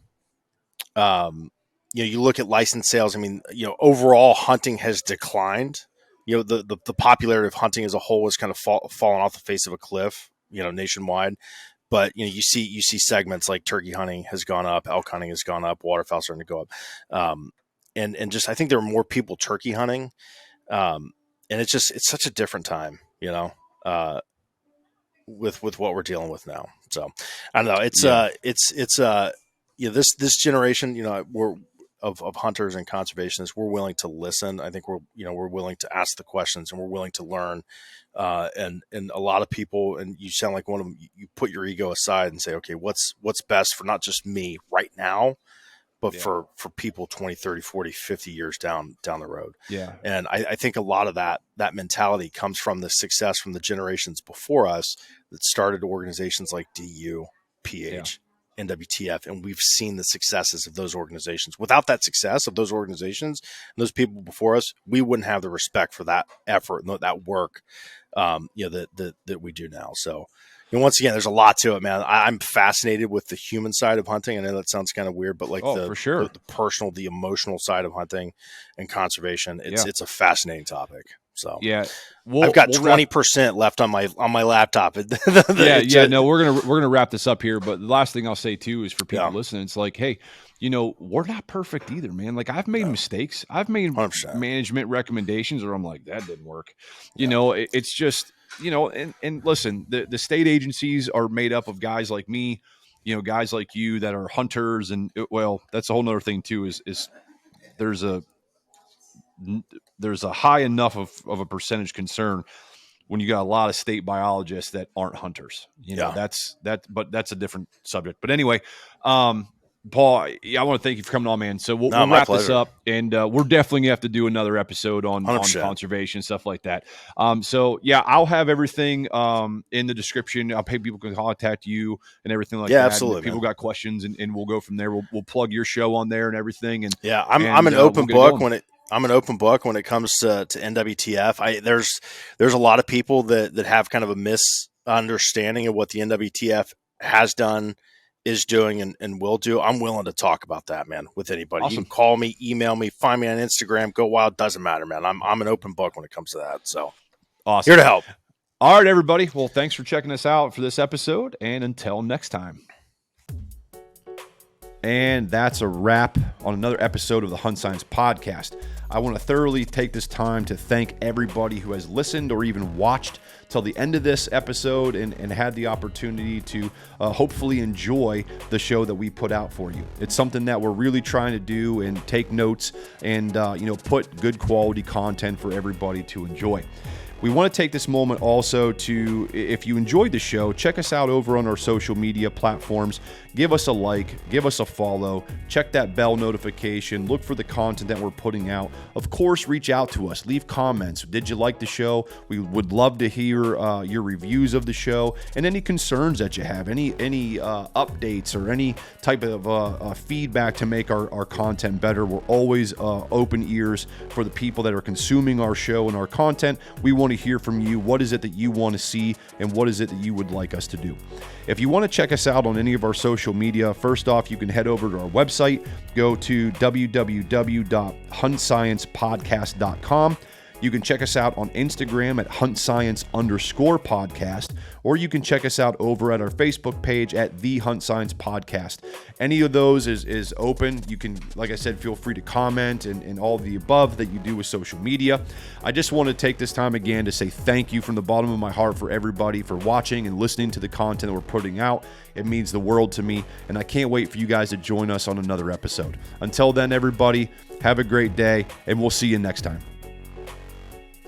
You look at license sales. I mean, overall hunting has declined. The popularity of hunting as a whole has kind of fallen off the face of a cliff, nationwide. But, you see segments like turkey hunting has gone up, elk hunting has gone up, waterfowl starting to go up. And just, I think there are more people turkey hunting. And it's such a different time, with what we're dealing with now. So I don't know. This generation, we're of hunters and conservationists, we're willing to listen. I think we're willing to ask the questions, and we're willing to learn. And a lot of people, and you sound like one of them, you put your ego aside and say, okay, what's best for not just me right now, but for people 20, 30, 40, 50 years down the road. Yeah. And I think a lot of that mentality comes from the success from the generations before us that started organizations like DU, PH, NWTF, and we've seen the successes of those organizations. Without that success of those organizations and those people before us, we wouldn't have the respect for that effort and that work, that we do now. So, once again, there's a lot to it, man. I'm fascinated with the human side of hunting. I know that sounds kind of weird, but the personal, the emotional side of hunting and conservation, it's a fascinating topic. So I've got 20% left on my laptop. No, we're gonna wrap this up here. But the last thing I'll say too is for people listening, it's like, hey, we're not perfect either, man. Like I've made mistakes. I've made 100%. Management recommendations where I'm like, that didn't work. It's just, And listen, the state agencies are made up of guys like me, guys like you that are hunters, and well, that's a whole nother thing too. Is there's a high enough of a percentage concern when you got a lot of state biologists that aren't hunters. But that's a different subject. But anyway, Paul, I want to thank you for coming on, man. So we'll wrap this up, and we're definitely gonna have to do another episode on conservation, stuff like that. I'll have everything in the description. I'll pay people can contact you and everything like that. Absolutely. If people got questions, and we'll go from there. We'll plug your show on there and everything. And I'm an open book I'm an open book when it comes to NWTF. There's a lot of people that have kind of a misunderstanding of what the NWTF has done, is doing, and will do. I'm willing to talk about that, man, with anybody. Awesome. You can call me, email me, find me on Instagram, go wild, doesn't matter, man. I'm an open book when it comes to that. So awesome. Here to help. All right, everybody. Well, thanks for checking us out for this episode, and until next time. And that's a wrap on another episode of the HuntScience podcast. I want to thoroughly take this time to thank everybody who has listened or even watched till the end of this episode and had the opportunity to hopefully enjoy the show that we put out for you. It's something that we're really trying to do and take notes and put good quality content for everybody to enjoy. We want to take this moment also to, if you enjoyed the show, check us out over on our social media platforms. Give us a like, give us a follow, check that bell notification, look for the content that we're putting out. Of course, reach out to us, leave comments. Did you like the show? We would love to hear your reviews of the show and any concerns that you have, any updates or any type of feedback to make our content better. We're always open ears for the people that are consuming our show and our content. We want to hear from you. What is it that you want to see, and what is it that you would like us to do? If you want to check us out on any of our social media, first off, you can head over to our website, go to www.huntsciencepodcast.com. You can check us out on Instagram at HuntScience_podcast, or you can check us out over at our Facebook page at The HuntScience Podcast. Any of those is open. You can, like I said, feel free to comment and all the above that you do with social media. I just want to take this time again to say thank you from the bottom of my heart for everybody for watching and listening to the content that we're putting out. It means the world to me, and I can't wait for you guys to join us on another episode. Until then, everybody, have a great day, and we'll see you next time.